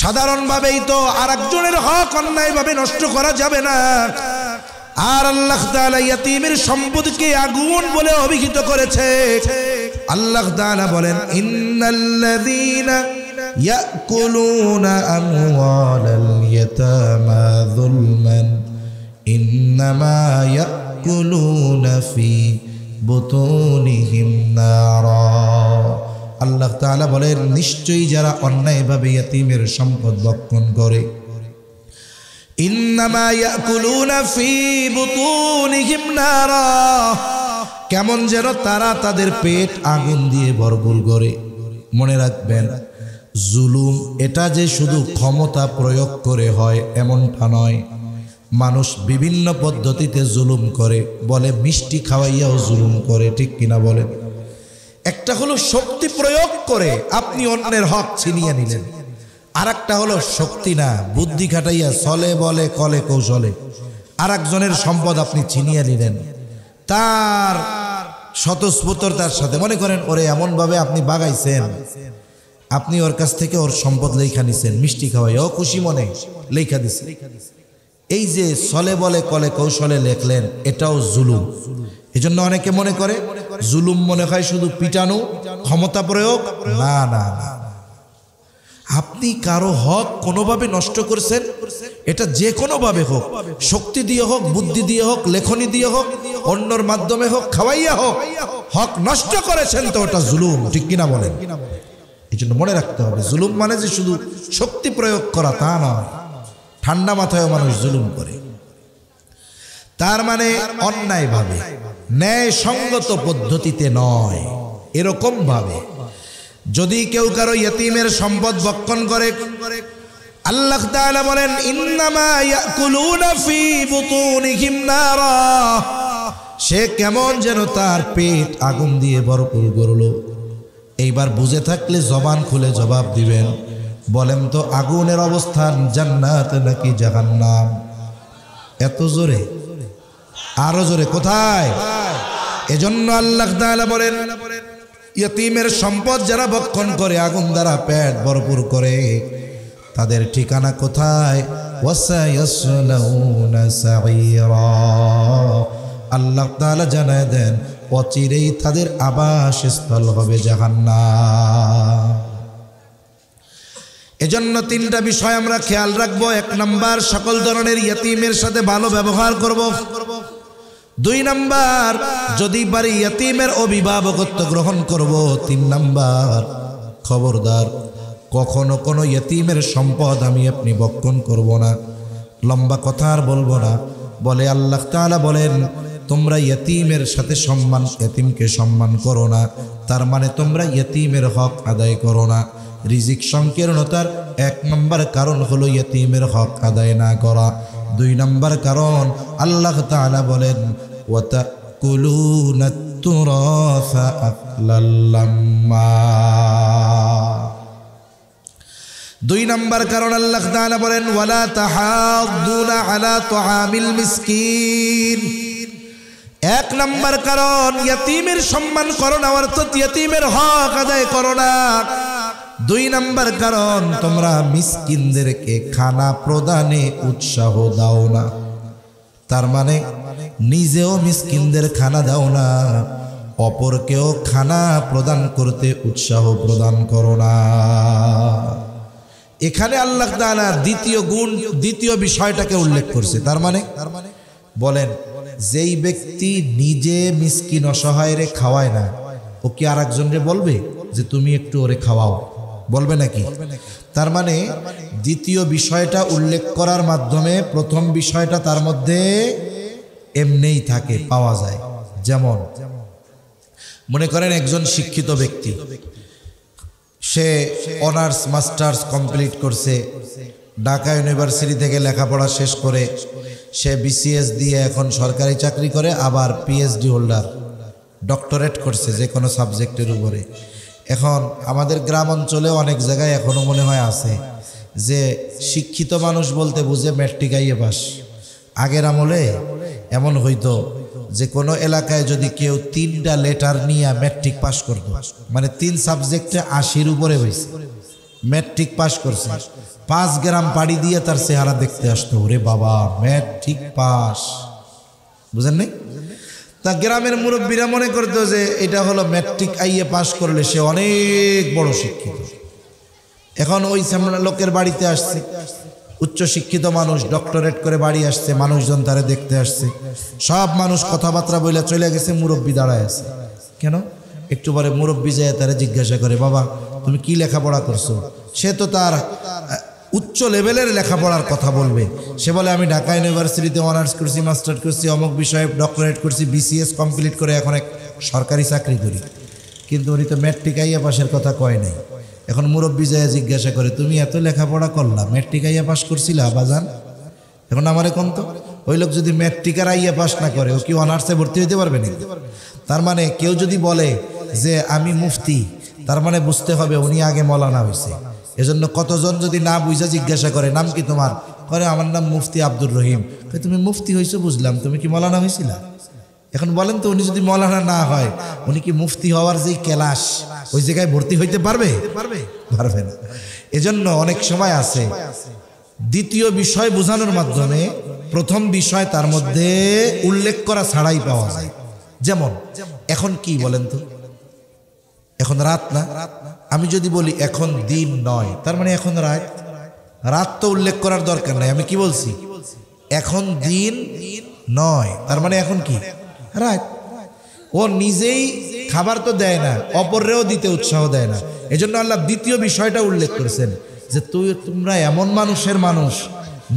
Speaker 1: সাধারণভাবেই তো আরেকজনের হক অন্যায়ভাবে নষ্ট করা যাবে না। আর আল্লাহ তাআলা ইয়াতীমের সম্পদকে আগুন বলে অভিহিত করেছে। আল্লাহ তাআলা বলেন, ইন্নাল্লাযীনা ইয়াকুলুনা আমওয়ালাল ইয়াতামা যুলমান ইন্নামা ইয়াকুলুনা ফি বুতুনিহিম নারা। আল্লাহ তাআলা বলেন, নিশ্চয়ই যারা অন্যায়ভাবে ইয়াতীমের সম্পদ ভক্ষণ করে, ইন্নামা ইয়াকুলুনা ফি বুতুনিহিম নারা, কেমন যেন তারা তাদের পেট আগুন দিয়ে ভরপুর করে। মনে রাখবেন, জুলুম এটা যে শুধু ক্ষমতা প্রয়োগ করে হয় এমনটা নয়, মানুষ বিভিন্ন পদ্ধতিতে জুলুম করে, বলে মিষ্টি খাওয়াইয়াও জুলুম করে, ঠিক কিনা বলেন? একটা হলো শক্তি প্রয়োগ করে আপনি অন্যের হক ছিনিয়ে নিলেন, আর একটা হলো শক্তি না, বুদ্ধি খাটাইয়া চলে বলে কলে কৌশলে আর একজনের সম্পদ আপনি ছিনিয়ে নিলেন। তার স্বতঃস্ফূর্ততার সাথে মনে করেন ওরে এমনভাবে আপনি বাগাইছেন, আপনি ওর কাছ থেকে ওর সম্পদ লেখা নিছেন, মিষ্টি খাওয়াই ও খুশি মনে লেখা দিছে। এই যে চলে বলে কলে কৌশলে লেখলেন, এটাও জুলুম। এজন্য অনেকে মনে করে জুলুম মনে হয় শুধু পিটানো, ক্ষমতা প্রয়োগ। না না না, আপনি কারো হক কোনোভাবে নষ্ট করছেন, এটা যে কোনোভাবে হোক, শক্তি দিয়ে হোক, বুদ্ধি দিয়ে হোক, লেখনী দিয়ে হোক, অন্যর মাধ্যমে হোক, খাওয়াইয়া হোক, হক নষ্ট করেছেন তো ওটা জুলুম, ঠিক কিনা বলেন? এই জন্য মনে রাখতে হবে, জুলুম মানে যে শুধু শক্তি প্রয়োগ করা তা নয়। ঠান্ডা মাথায় মানুষ জুলুম করে, তার মানে অন্যায় ভাবে, ন্যায় সঙ্গত পদ্ধতিতে নয়। এরকম ভাবে যদি কেউ কারো ইয়তীমের সম্পদ ভক্ষণ করে, আল্লাহ তাআলা বলেন ইন্নামা ইয়াকুলুনা ফি বুতুনিহিম নারা, সে কেমন যেন তার পেট আগুন দিয়ে ভরপুর করলো। এইবার বুঝে থাকলে জবান খুলে জবাব দিবেন, বলেন তো আগুনের অবস্থান জান্নাত নাকি জাহান্নাম? এত জোরে, আরো জোরে, কোথায়? এজন্য আল্লাহ তাআলা বলেন ইয়তীমের সম্পদ যারা ভক্ষণ করে, আগুন দ্বারা পেট ভরপুর করে, তাদের ঠিকানা কোথায়? ওয়াসায়াসলাউনা সাঈরা, আল্লাহ তাআলা জানায় দেন অচিরেই তাদের আবাসস্থল হবে জাহান্নাম। এজন্য তিনটা বিষয় আমরা খেয়াল রাখবো। 1 নাম্বার, সকল ধরনের ইয়তীমের সাথে ভালো ব্যবহার করব। 2 নাম্বার, যদি পারি ইয়তীমের অভিভাবকত্ব গ্রহণ করব। 3 নাম্বার, খবরদার কখনো কোনো ইয়তীমের সম্পদ আমি আপনি ভক্ষণ করব না। লম্বা কথা আর বলবো না। বলে আল্লাহ তাআলা বলেন তোমরা ইয়তীমের সাথে সম্মান, ইয়তীমকে সম্মান করো না, তার মানে তোমরা ইয়তীমের হক আদায় করো না। রিজিক সংকীর্ণতার 1 নম্বর কারণ হলো ইয়তীমের হক আদায় না করা। 2 নম্বর কারণ আল্লাহ তাআলা বলেন ওয়াতাকুলুনাত তুরাসা আকলাল লাম্মা। 2 নম্বর কারণ আল্লাহ তাআলা বলেন ওয়ালা তাহাদ্দুনা আলা তুআমিল মিসকিন। 1 নম্বর কারণ ইয়তীমের সম্মান করো না, অর্থাৎ ইয়তীমের হক আদায় করো না। 2 নম্বর কারণ তোমরা মিসকিনদেরকে খানা প্রদানে উৎসাহ দাও না, তার মানে নিজেও মিসকিনদের খানা দাও না, অপরকেও খানা প্রদান করতে উৎসাহ প্রদান করো না। এখানে আল্লাহ তাআলা দ্বিতীয় বিষয়টাকে উল্লেখ করছে। তার মানে বলেন যেই ব্যক্তি নিজে মিসকিন অসহায়রে খাওয়ায় না, ও কি আর একজনরে বলবে যে তুমি একটু ওরে খাওয়াও? বলবে নাকি? তার মানে দ্বিতীয় বিষয়টা উল্লেখ করার মাধ্যমে প্রথম বিষয়টা তার মধ্যে এমনিই থাকে, পাওয়া যায়। যেমন মনে করেন একজন শিক্ষিত ব্যক্তি, সে অনার্স মাস্টার্স কমপ্লিট করছে, ঢাকা ইউনিভার্সিটি থেকে লেখাপড়া শেষ করে সে বিসিএস দিয়ে এখন সরকারি চাকরি করে, আবার পিএইচডি হোল্ডার, ডক্টরেট করছে যে কোনো সাবজেক্টের উপরে। এখন আমাদের গ্রাম অঞ্চলে অনেক জায়গায় এখনো মনে হয় আছে যে শিক্ষিত মানুষ বলতে বুঝে ম্যাট্রিক আইএ পাস। আগের আমলে এমন হইতো যে কোনো এলাকায় যদি কেউ 3টা লেটার নিয়ে ম্যাট্রিক পাস করত, মানে 3 সাবজেক্টে 80-র উপরে হয়েছে, ম্যাট্রিক পাস করছে, 5 গ্রাম পাড়ি দিয়ে তার চেহারা দেখতে আসতো, ওরে বাবা ম্যাট্রিক পাস, বুঝেন নাই? তা গ্রামের মুরব্বীরা মনে করতো যে এটা হলো ম্যাট্রিক আইএ পাস করলে সে অনেক বড় শিক্ষিত। এখন ওই লোকের বাড়িতে আসছে উচ্চ শিক্ষিত মানুষ, ডক্টরেট করে বাড়ি আসছে, মানুষজন তারে দেখতে আসছে, সব মানুষ কথাবার্তা বলে চলে গেছে, মুরব্বী দাঁড়ায় আছে। কেন? একটু পরে মুরব্বী যায় তারা জিজ্ঞাসা করে, বাবা তুমি কি লেখাপড়া করছো? সে তো তার উচ্চ লেভেলের লেখাপড়ার কথা বলবে। সে বলে আমি ঢাকা ইউনিভার্সিটিতে অনার্স করছি, মাস্টার করছি, অমুক বিষয়ে ডক্টরেট করছি, বিসিএস কমপ্লিট করে এখন এক সরকারি চাকরি করি। কিন্তু উনি তো ম্যাট্রিক আইএ পাসের কথা কয় নাই। এখন মুরব্বী যায় জিজ্ঞাসা করে, তুমি এত লেখাপড়া করলা, ম্যাট্রিক আইএ পাস করছিলা বাজান? এখন আমারে কোন তো ওই লোক যদি ম্যাট্রিকার আইয়া পাস না করে ও কি অনার্সে ভর্তি হইতে পারবে না? তার মানে কেউ যদি বলে যে আমি মুফতি, তার মানে বুঝতে হবে উনি আগে মৌলানা হয়েছে। এজন্য কতজন যদি না বুঝা জিজ্ঞাসা করে নাম কি তোমার, করে আমার নাম মুফতি আব্দুর রহিম। তুমি মুফতি হয়েছো বুঝলাম, তুমি কি মৌলানা হয়েছিলা? এখন বলেন তো উনি যদি মৌলানা না হয় উনি কি মুফতি হওয়ার যে ক্লাস ওই জায়গায় ভর্তি হইতে পারবে? পারবে না। এজন্য অনেক সময় আছে দ্বিতীয় বিষয় বোঝানোর মাধ্যমে প্রথম বিষয় তার মধ্যে উল্লেখ করা ছাড়াই পাওয়া যায়। যেমন এখন কি বলেন তো, এখন রাত না, আমি যদি বলি এখন দিন নয়, তার মানে এখন রাত। রাত তো উল্লেখ করার দরকার নাই, আমি কি বলছি এখন দিন নয়, তার মানে এখন কি রাত। ও নিজেই খাবার তো দেয় না, অপরেও দিতে উৎসাহ দেয় না। এজন্য আল্লাহ দ্বিতীয় বিষয়টা উল্লেখ করেছেন যে তোমরা এমন মানুষের মানুষ,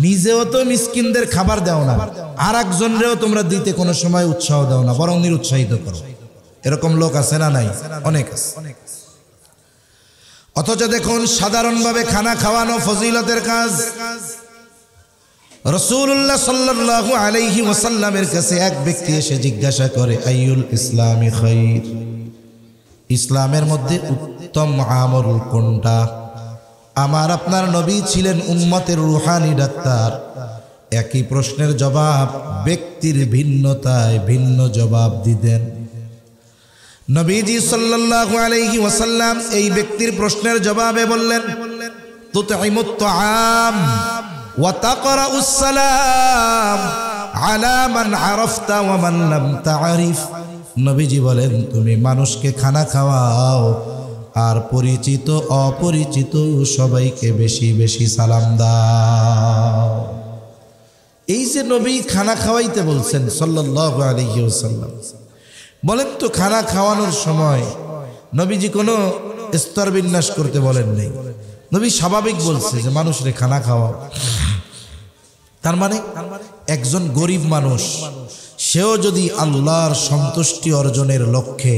Speaker 1: নিজেও তো মিসকিনদের খাবার দাও না, আর একজনরেও তোমরা দিতে কোনো সময় উৎসাহ দাও না, বরং নিরুৎসাহিত করো। এরকম লোক আছে না নাই? অনেক আছে। অথচ দেখুন সাধারণভাবে খানা খাওয়ানো ফজিলতের কাজ। রাসূলুল্লাহ সাল্লাল্লাহু আলাইহি ওয়াসাল্লামের কাছে এক ব্যক্তি এসে জিজ্ঞাসা করে আইয়ুল ইসলামি খায়র, ইসলামের মধ্যে উত্তম আমল কোনটা? আমার আপনার নবী ছিলেন উম্মতের রুহানি ডাক্তার। একই প্রশ্নের জবাব ব্যক্তির ভিন্নতায় ভিন্ন জবাব দিতেন। নবীজি সাল্লাল্লাহু আলাইহি ওয়াসাল্লাম এই ব্যক্তির প্রশ্নের জবাবে বললেন তুতঈমুত তাআম ওয়া তাকরাউস সালাম আলা মান আরাফতা ওয়া মান লাম তা'রিফ। নবীজি বলেন তুমি মানুষকে খানা খাওয়াও আর পরিচিত অপরিচিত সবাইকে বেশি বেশি সালাম দাও। এই যে নবী খানা খাওয়াইতে বলছেন সাল্লাল্লাহু আলাইহি ওয়াসাল্লাম, বলেন তো খানা খাওয়ানোর সময় নবীজি কোনো স্তর বিন্যাস করতে বলেন নাই। নবী স্বাভাবিক বলছে যে মানুষরে খানা খাওয়াও। তার মানে একজন গরিব মানুষ সেও যদি আল্লাহর সন্তুষ্টি অর্জনের লক্ষ্যে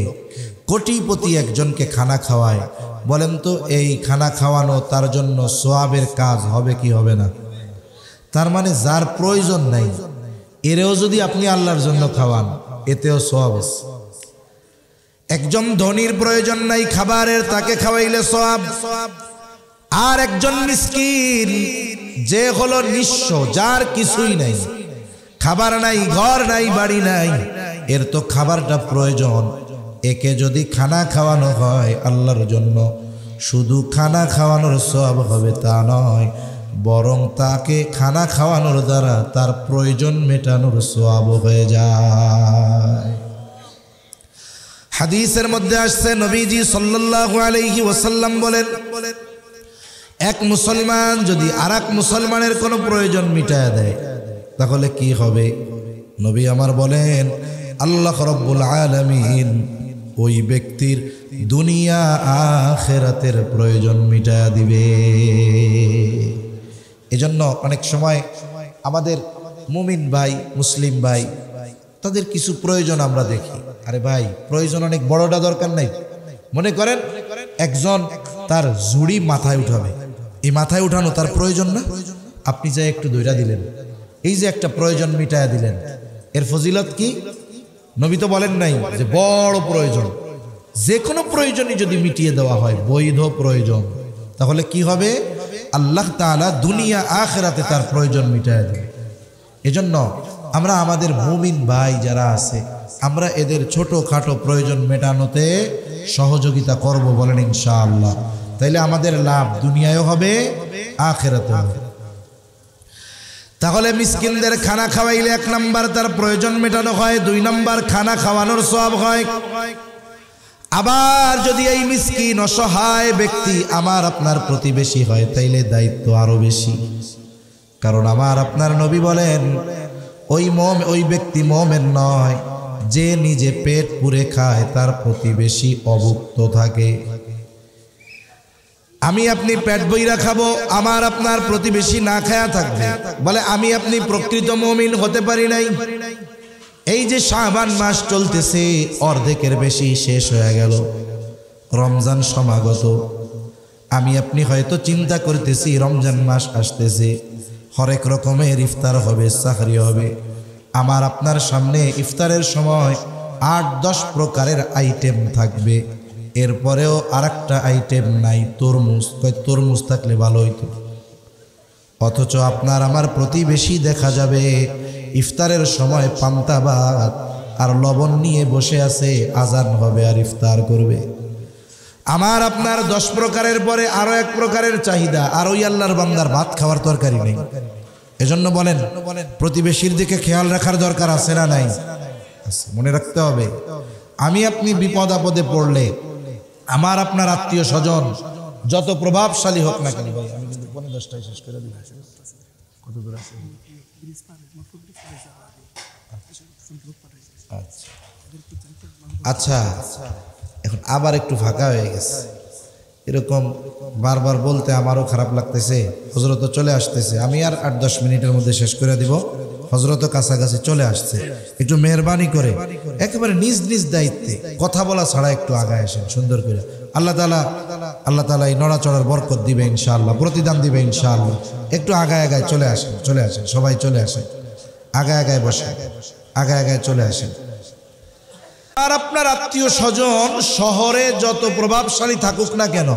Speaker 1: কোটিপতি একজনকে খানা খাওয়ায়, বলেন তো এই খানা খাওয়ানো তার জন্য সওয়াবের কাজ হবে কি হবে না? তার মানে যার প্রয়োজন নাই এরেও যদি আপনি আল্লাহর জন্য খাওয়ান এতেও সওয়াব আছে। একজন ধনীর প্রয়োজন নাই খাবারের, তাকে খাওয়াইলে সওয়াব। আর একজন মিসকিন যে হলো নিঃস্ব, যার কিছুই নাই, খাবার নাই, ঘর নাই, বাড়ি নাই, এর তো খাবারটা প্রয়োজন। একে যদি খানা খাওয়ানো হয় আল্লাহর জন্য, শুধু খানা খাওয়ানোর সওয়াব হবে তা নয়, বরং তাকে খানা খাওয়ানোর দ্বারা তার প্রয়োজন মেটানোর সওয়াব হয়ে যায়। হাদিসের মধ্যে আসছে নবীজি সাল্লাল্লাহু আলাইহি ওয়াসাল্লাম বলেন এক মুসলমান যদি আরেক মুসলমানের কোনো প্রয়োজন মিটায় দেয় তাহলে কি হবে? নবী আমার বলেন আল্লাহ রাব্বুল আলামিন ওই ব্যক্তির দুনিয়া আখিরাতের প্রয়োজন মিটায় দিবে। এজন্য অনেক সময় আমাদের মুমিন ভাই, মুসলিম ভাই, তাদের কিছু প্রয়োজন আমরা দেখি, আরে ভাই প্রয়োজন অনেক বড়টা দরকার নাই। মনে করেন একজন তার ঝুড়ি মাথায় উঠাবে, এই মাথায় উঠানো তার প্রয়োজন না, আপনি যা একটু দইরা দিলেন, এই যে একটা প্রয়োজন মিটায়া দিলেন, এর ফজিলত কি? নবী তো বলেন নাই যে বড় প্রয়োজন। যে কোনো প্রয়োজনই যদি মিটিয়ে দেওয়া হয় বৈধ প্রয়োজন, তাহলে কি হবে? আল্লাহ তাআলা দুনিয়া আখিরাতে তার প্রয়োজন মিটায়া দেবে। এজন্য আমরা আমাদের মুমিন ভাই যারা আছে আমরা এদের ছোটখাটো প্রয়োজন মেটানোতে সহযোগিতা করব, বলেন ইনশাআল্লাহ। তাইলে আমাদের লাভ দুনিয়ায়ও হবে আখিরাতেও হবে। তাহলে মিসকিনদের খানা খাওয়াইলে 1 নাম্বার তার প্রয়োজন মেটানো হয়, 2 নাম্বার খানা খাওয়ানোর সওয়াব হয়। আবার যদি এই মিসকিন অসহায় ব্যক্তি আমার আপনার প্রতিবেশী হয় তাইলে দায়িত্ব আরো বেশি। কারণ আমার আপনার নবী বলেন ওই ব্যক্তি মুমিন নয় যে নিজে পেট পুরে খায়, তার প্রতিবেশী অভুক্ত থাকে। আমি আপনি পেট বইরা খাবো, আমার আপনার প্রতিবেশী না খায়া থাকবে, বলে আমি আপনি প্রকৃত মুমিন হতে পারি নাই। এই যে শাবান মাস চলতেছে, অর্ধেকের বেশি শেষ হয়ে গেল, রমজান সমাগত, আমি আপনি হয়তো চিন্তা করতেছি রমজান মাস আসতেছে, হরেক রকমের ইফতার হবে, সাহরি হবে। আমার আপনার সামনে ইফতারের সময় 8-10 প্রকারের আইটেম থাকবে। এরপরেও আরেকটা আইটেম নাই, তরমুজ। তরমুজ থাকলে ভালো হইতো। অথচ আপনার আমার প্রতিবেশী দেখা যাবে ইফতারের সময় পান্তা ভাত আর লবণ নিয়ে বসে আছে, আজান হবে আর ইফতার করবে। আমার আপনার 10 প্রকারের পরে আরো 1 প্রকারের চাহিদা, আর ওই আল্লাহর বান্দার ভাত খাওয়ার তরকারি নেই। এজন্য বলেন, প্রতিবেশীর দিকে খেয়াল রাখার দরকার আছে না নাই? মনে রাখতে হবে, আমি আপনি বিপদ আপদে পড়লে আমার আপনার আত্মীয় স্বজন যত প্রভাবশালী হোক না কেন, ভাই আমি কিন্তু 10টায় শেষ করে দিই। কত দূর আছে? আচ্ছা, এখন আবার একটু ফাঁকা হয়ে গেছে। এরকম বারবার বলতে আমারও খারাপ লাগতেছে। হযরত চলে আসতেছে, আমি আর 8-10 মিনিটের মধ্যে শেষ করে দিব। হযরত কাছাকাছি চলে আসছে, একটু মেহরবানি করে একেবারে নিজ নিজ দায়িত্বে কথা বলা ছাড়া একটু আগায় আসেন সুন্দর করে। আল্লাহ তাআলা এই নড়াচড়ার বরকত দিবে ইনশাআল্লাহ, প্রতিদান দিবে ইনশাআল্লাহ। একটু আগায় চলে আসেন, সবাই চলে আসেন, আগায় বসে, আগায় চলে আসেন। আর আপনার আত্মীয় স্বজন শহরে যত প্রভাবশালী থাকুক না কেন,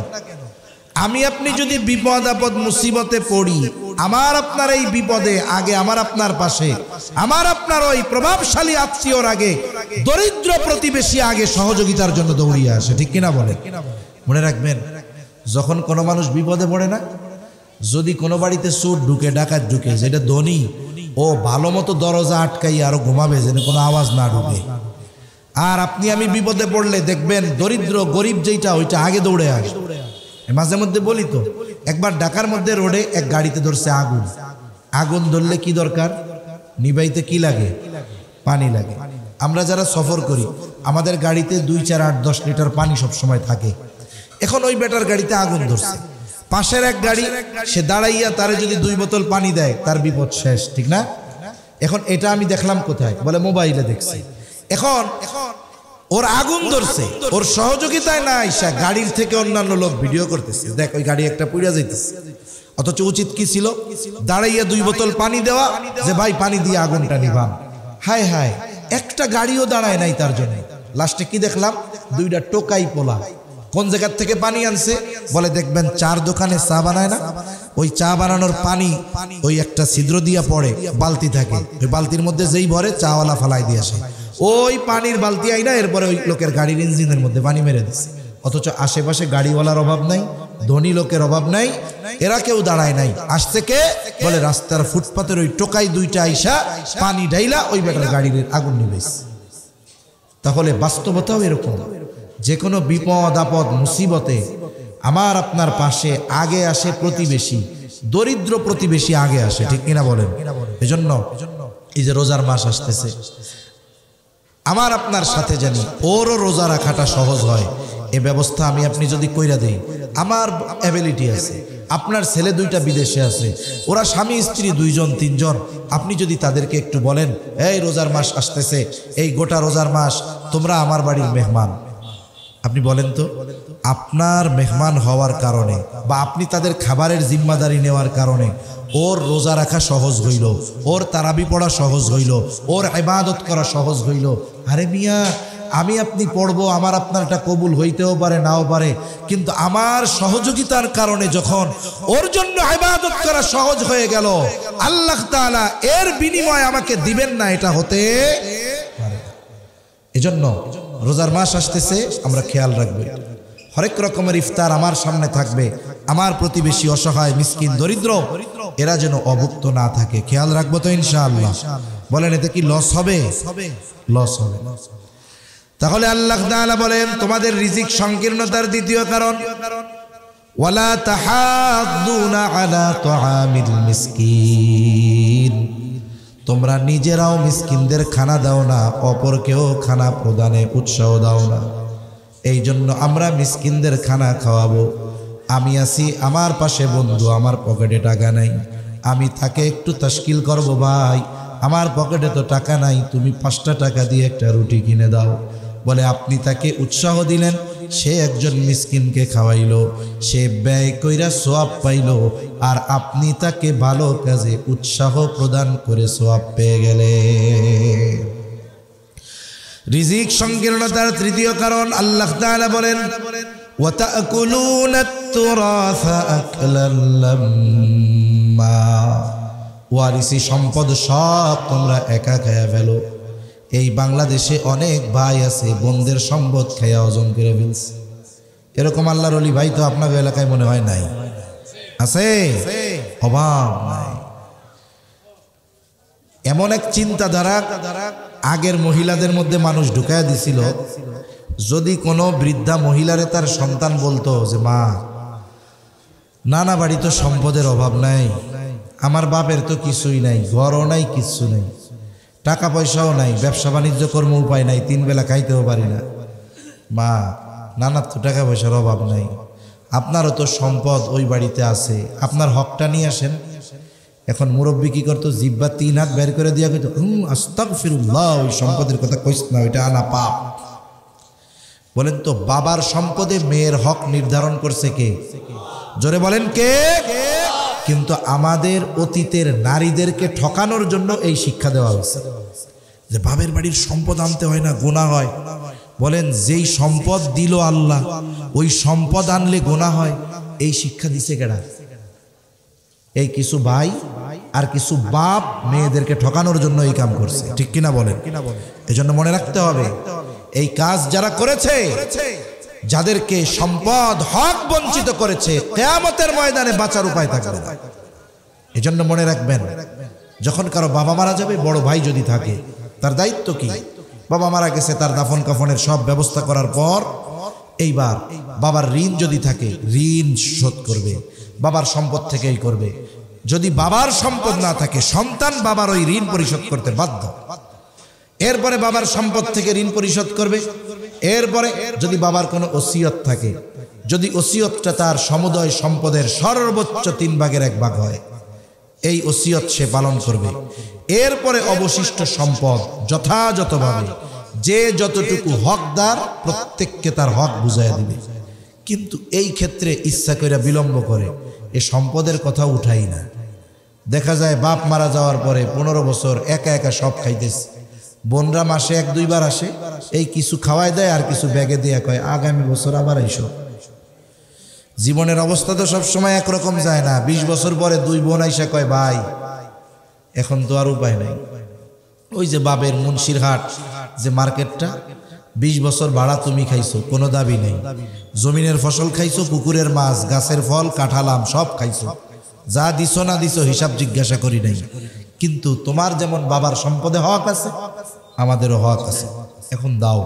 Speaker 1: আমি আপনি যদি বিপদ আপদ মুসিবতে পড়ি, আমার আপনার এই বিপদে আগে আমার আপনার পাশে, আমার আপনার ওই প্রভাবশালী আত্মীয়র আগে দরিদ্র প্রতিবেশী আগে সহযোগিতার জন্য দৌড়িয়ে আসে, ঠিক কিনা বলে? মনে রাখবেন, যখন কোনো মানুষ বিপদে পড়ে না, যদি কোনো বাড়িতে চোর ঢুকে, ডাকাত ঢুকে, যেটা ধনী, ও ভালো মতো দরজা আটকাই আরো ঘুমাবে যেন কোনো আওয়াজ না ঢুকে। আর আপনি আমি বিপদে পড়লে দেখবেন দরিদ্র গরিব যেটা ওইটা আগে দৌড়ে আসে। মাঝে মধ্যে বলি তো, একবার ঢাকার মধ্যে রোডে এক গাড়িতে ধরছে আগুন। আগুন ধরলে কি দরকার? নিবাইতে কি লাগে? পানি লাগে। আমরা যারা সফর করি, আমাদের গাড়িতে 2, 4, 8, 10 লিটার পানি সব সময় থাকে। এখন ওই বেটার গাড়িতে আগুন ধরছে, পাশের এক গাড়ি, সে দাঁড়াইয়া তারে যদি 2 বোতল পানি দেয়, তার বিপদ শেষ, ঠিক না? এখন এটা আমি দেখলাম কোথায়? বলে মোবাইলে দেখছি। এখন ওর আগুন ধরছে, ওর সহযোগিতায় না আইসা গাড়ির থেকে অন্যান্য লোক ভিডিও করতেছে, দেখ ওই গাড়ি একটা পুড়িয়া যাইতেছে। অথচ উচিত কি ছিল? দাঁড়াইয়া 2 বোতল পানি দেওয়া, যে ভাই পানি দিয়ে আগুনটা নিভান। হায় হায়, একটা গাড়িও দাঁড়ায় নাই তার জন্য। লাস্টে কি দেখলাম? 2টা টোকাই পোলা। কোন জায়গার থেকে পানি আনছে? বলে দেখবেন চার দোকানে চা বানায় না, ওই চা বানানোর পানি ওই একটা ছিদ্র দিয়া পড়ে, বালতি থাকে, ওই বালতির মধ্যে যেই ভরে চাওয়ালা ফালাই দিয়ে আসে, ওই পানির বালতি আইনা এরপরে ওই লোকের গাড়ির ইঞ্জিনের মধ্যে পানি মেরে দিচ্ছে। অথচ আশেপাশে গাড়িওয়ালার অভাব নাই, ধনী লোকের অভাব নাই, এরা কেউ দাঁড়ায় নাই। আসছে কে? বলে রাস্তার ফুটপাতের ওই টোকাই 2টা আইসা পানি ঢাইলা ওই বেটার গাড়ির আগুন নিবেছে। তাহলে বাস্তবতাও এরকম, যে কোনো বিপদ আপদ মুসিবতে আমার আপনার পাশে আগে আসে প্রতিবেশী, দরিদ্র প্রতিবেশী আগে আসে, ঠিক কিনা বলেন? এজন্য এই যে রোজার মাস আসতেছে, আমার আপনার সাথে জানি ওরও রোজা রাখাটা সহজ হয়, এ ব্যবস্থা আমি আপনি যদি কইরা দেই, আমার অ্যাবিলিটি আছে, আপনার ছেলে 2টা বিদেশে আছে, ওরা স্বামী স্ত্রী 2 জন 3 জন, আপনি যদি তাদেরকে একটু বলেন, এই রোজার মাস আসতেছে, এই গোটা রোজার মাস তোমরা আমার বাড়ির মেহমান, আপনি বলেন তো, আপনার মেহমান হওয়ার কারণে বা আপনি তাদের খাবারের জিম্মাদারি নেওয়ার কারণে ওর রোজা রাখা সহজ হইল, ওর তারাবি পড়া সহজ হইল, ওর ইবাদত করা সহজ হইল। আরে মিয়া, আমি আপনি পড়বো, আমার আপনারটা কবুল হইতেও পারে নাও পারে, কিন্তু আমার সহযোগিতার কারণে যখন ওর জন্য ইবাদত করা সহজ হয়ে গেল, আল্লাহ তাআলা এর বিনিময় আমাকে দিবেন না, এটা হতে পারে। এজন্য রোজার মাস আসতেছে, আমরা খেয়াল রাখবো, হরেক রকমের ইফতার আমার সামনে থাকবে, আমার প্রতিবেশী অসহায় মিসকিন দরিদ্র এরা যেন অভুক্ত না থাকে, খেয়াল রাখবো তো ইনশাআল্লাহ। বলেন এতে কি লস হবে? লস হবে। তাহলে আল্লাহ তাআলা বলেন, তোমাদের রিজিক সংকীর্ণতার দ্বিতীয় কারণ, ওয়ালা তাহাদ্দুনা আলা তুআমিল মিসকিন, তোমরা নিজেরাও মিসকিনদের খানা দাও না, অপরকেও খানা প্রদানে উৎসাহ দাও না। এই জন্য আমরা মিসকিনদের খানা খাওয়াবো। আমি আছি, আমার পাশে বন্ধু, আমার পকেটে টাকা নাই, আমি তাকে একটু তাশকিল করবো, ভাই আমার পকেটে তো টাকা নাই, তুমি 5টা টাকা দিয়ে একটা রুটি কিনে দাও। বলে আপনি তাকে উৎসাহ দিলেন, সে একজন মিসকিনকে খাওয়াইলো, সে ব্যয় কইরা সওয়াব পাইল, আর আপনি তাকে ভালো কাজে উৎসাহ প্রদান করে সওয়াব পেয়ে গেলেন। রিজিক সংকীর্ণতার তৃতীয় কারণ আল্লাহ তাআলা বলেন, ওয়াতাকুলুনা তুরাসা আকলাল লাম্মা, ওয়ারিসি সম্পদ সব তোমরা একা খায়া ফেলো। এই বাংলাদেশে অনেক ভাই আছে বোনদের সম্পদ খায়া হজম করে ফেলছে। এরকম আল্লাহর ওলি ভাই তো আপনার এলাকায় মনে হয় নাই? আছে? অভাব নাই। এমন এক চিন্তাধারা আগের মহিলাদের মধ্যে মানুষ ঢুকায়া দিছিল, যদি কোনো বৃদ্ধা মহিলারে তার সন্তান বলতো যে মা, নানা বাড়ি তো সম্পদের অভাব নাই, আমার বাপের তো কিছুই নাই, ঘরও নাই, কিচ্ছু নেই, টাকা পয়সাও নাই, ব্যবসা বাণিজ্য কর্ম উপায় নাই, 3 বেলা খাইতেও পারি না, মা নানার তো টাকা পয়সার অভাব নাই, আপনারও তো সম্পদ ওই বাড়িতে আছে, আপনার হকটা নিয়ে আসেন। এখন মুরব্বী কি করতো, জিব্বা 3 হাত বের করে দিয়া কইতো, আস্তাগফিরুল্লাহ, ওই সম্পদের কথা কইস না, ওইটা আনা পাপ। বলেন তো বাবার সম্পদে মেয়ের হক নির্ধারণ করছে কে? জোরে বলেন কে? কিন্তু আমাদের অতীতের নারীদেরকে ঠকানোর জন্য এই শিক্ষা দেওয়া হয়েছে যে বাবের বাড়ির সম্পদ আনতে হয় না, গুনাহ হয়। বলেন যেই সম্পদ দিল আল্লাহ, ওই সম্পদ আনলে গুনাহ হয়, এই শিক্ষা দিছে কেডা? এই কিছু ভাই আর কিছু বাপ মেয়েদেরকে ঠকানোর জন্য এই কাম করছে, ঠিক কিনা বলেন? এজন্য মনে রাখতে হবে, এই কাজ যারা করেছে, যাদেরকে সম্পদ হক বঞ্চিত করেছে, কিয়ামতের ময়দানে বাঁচার উপায় থাকবে না। এজন্য মনে রাখবেন, যখন কারো বাবা মারা যাবে, বড় ভাই যদি থাকে, তার দায়িত্ব কি? বাবা মারা গেছে, তার দাফন কাফনের সব ব্যবস্থা করার পর এইবার বাবার ঋণ যদি থাকে, ঋণ শোধ করবে, বাবার সম্পদ থেকেই করবে। যদি বাবার সম্পদ না থাকে, সন্তান বাবার ওই ঋণ পরিশোধ করতে বাধ্য। এরপরে বাবার সম্পদ থেকে ঋণ পরিশোধ করবে। এরপরে যদি বাবার কোনো ওসিয়ত থাকে, যদি ওসিয়তটা তার সমুদয় সম্পদের সর্বোচ্চ 3 ভাগের 1 ভাগ হয়, এই ওসিয়ত সে পালন করবে। এরপরে অবশিষ্ট সম্পদ যথাযথভাবে যে যতটুকু হকদার, প্রত্যেককে তার হক বুঝাইয়া দিবে। কিন্তু এই ক্ষেত্রে ইচ্ছা করে বিলম্ব করে, এ সম্পদের কথা উঠাই না। দেখা যায় বাপ মারা যাওয়ার পরে 15 বছর একা একা সব খাইতেছে, বোনরা মাসে 1-2 বার আসে, এই কিছু খাওয়াই দেয় আর কিছু ব্যাগে দিয়ে কয় আগামী বছর আবার আইসো। জীবনের অবস্থা তো সবসময় একরকম যায় না। 20 বছর পরে 2 বোন আইসা কয় ভাই এখন তো আর উপায় নাই। ওই যে বাবের মুন্সিরহাট যে মার্কেটটা, 20 বছর ভাড়া তুমি খাইছো, কোনো দাবি নেই, জমিনের ফসল খাইছো, পুকুরের মাছ, গাছের ফল, কাঁঠালাম সব খাইছো, যা দিছো না দিছো হিসাব জিজ্ঞাসা করি নাই। কিন্তু তোমার যেমন বাবার সম্পদে হক আছে, আমাদেরও হক আছে, এখন দাও,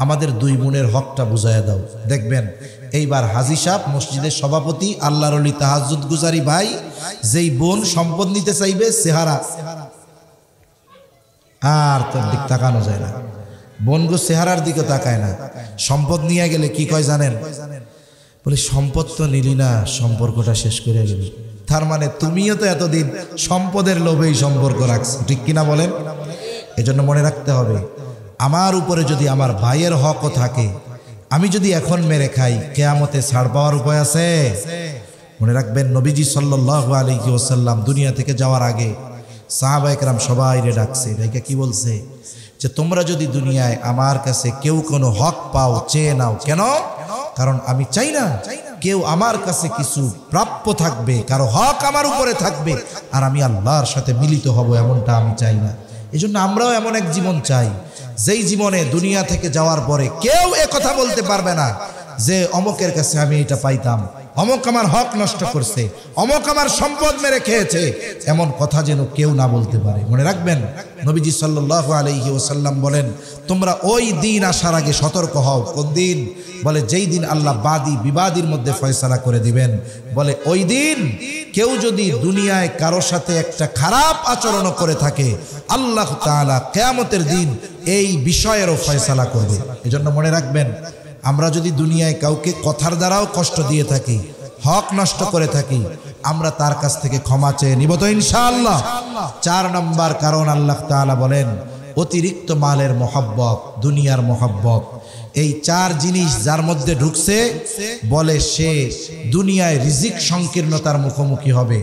Speaker 1: আমাদের 2 বোনের হকটা বুঝাইয়া দাও। দেখবেন এইবার হাজী সাহেব, মসজিদের সভাপতি, আল্লাহর ওলি, তাহাজ্জুদ গুজারি ভাই, যেই বোন সম্পদ নিতে চাইবে, চেহারা আর তোর দিক তাকানো যায় না, বোনগো চেহারার দিকে তাকায় না। সম্পদ নিয়ে গেলে কি কয় জানেন? বলে সম্পদ তো নিলি না, সম্পর্কটা শেষ করে গেলি। তার মানে তুমিও তো এতদিন সম্পদের লোভেই সম্পর্ক রাখছো, ঠিক কিনা বলেন? এজন্য মনে রাখতে হবে, আমার উপরে যদি আমার ভাইয়ের হকও থাকে, আমি যদি এখন মেরে খাই, কিয়ামতে ছাড় পাওয়ার উপায় আছে? মনে রাখবেন, নবীজি সাল্লাল্লাহু আলাইহি ওয়াসাল্লাম দুনিয়া থেকে যাওয়ার আগে সাহাবায়ে কেরাম সবাইরে ডাকছে, ডাইকা কি বলছে? যে তোমরা যদি দুনিয়ায় আমার কাছে কেউ কোনো হক পাও, চেয়ে নাও। কেন? কারণ আমি চাই না কেউ আমার কাছে কিছু প্রাপ্য থাকবে, কারো হক আমার উপরে থাকবে আর আমি আল্লাহর সাথে মিলিত হব, এমনটা আমি চাই না। এই জন্য আমরাও এমন এক জীবন চাই, যেই জীবনে দুনিয়া থেকে যাওয়ার পরে কেউ কথা বলতে পারবে না যে অমকের কাছে আমি এটা পাইতাম, অমক আমার হক নষ্ট করছে, অমক আমার সম্পদ মেরে খেয়েছে, এমন কথা যেন কেউ না বলতে পারে। মনে রাখবেন, নবীজি সাল্লাল্লাহু আলাইহি ওয়াসাল্লাম বলেন, তোমরা ওই দিন আসার আগে সতর্ক হও। কোন দিন? বলে যেই দিন আল্লাহ বাদী বিবাদীর মধ্যে ফয়সালা করে দিবেন। বলে ওই দিন কেউ যদি দুনিয়ায় কারোর সাথে একটা খারাপ আচরণ করে থাকে, আল্লাহ তাআলা কিয়ামতের দিন এই বিষয়েরও ফয়সালা করবে। এজন্য মনে রাখবেন, আমরা যদি দুনিয়ায় কাউকে কথার দ্বারাও কষ্ট দিয়ে থাকি, হক নষ্ট করে থাকি, আমরা তার কাছ থেকে ক্ষমা চেয়ে নিব তো ইনশাআল্লাহ। 4 নম্বর কারণ আল্লাহ তাআলা বলেন, অতিরিক্ত মালের মহব্বত, দুনিয়ার মহব্বত। এই চার জিনিস যার মধ্যে ঢুকছে বলে সে দুনিয়ায় রিজিক সংকীর্ণতার মুখোমুখি হবে।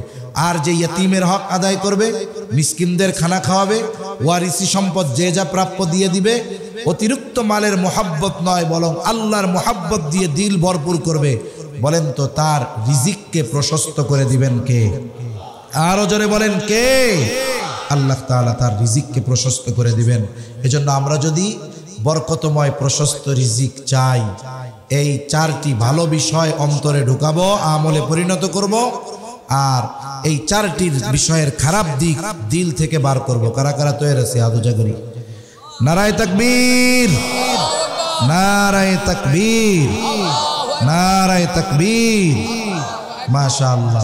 Speaker 1: আর যে ইয়তিমের হক আদায় করবে, মিসকিনদের খানা খাওয়াবে, ওয়ারিসি সম্পদ যে যা প্রাপ্য দিয়ে দিবে, অতিরিক্ত মালের মহব্বত নয় বরং আল্লাহর মহব্বত দিয়ে দিল ভরপুর করবে, বলেন তো তার রিজিককে প্রশস্ত করে দিবেন কে? আরো জোরে বলেন কে? আল্লাহ তাআলা তার রিজিককে প্রশস্ত করে দিবেন। এজন্য আমরা যদি বরকতময় প্রশস্ত রিজিক চাই, এই চারটি ভালো বিষয় অন্তরে ঢুকাবো, আমলে পরিণত করব, আর এই চারটি বিষয়ের খারাপ দিক দিল থেকে বার করব। কারা কারা তৈরি আছে? আদু জাগরি নারায়ে তাকবীর, নারায়ে তাকবীর, নারায়ে তাকবীর, মাশাআল্লাহ।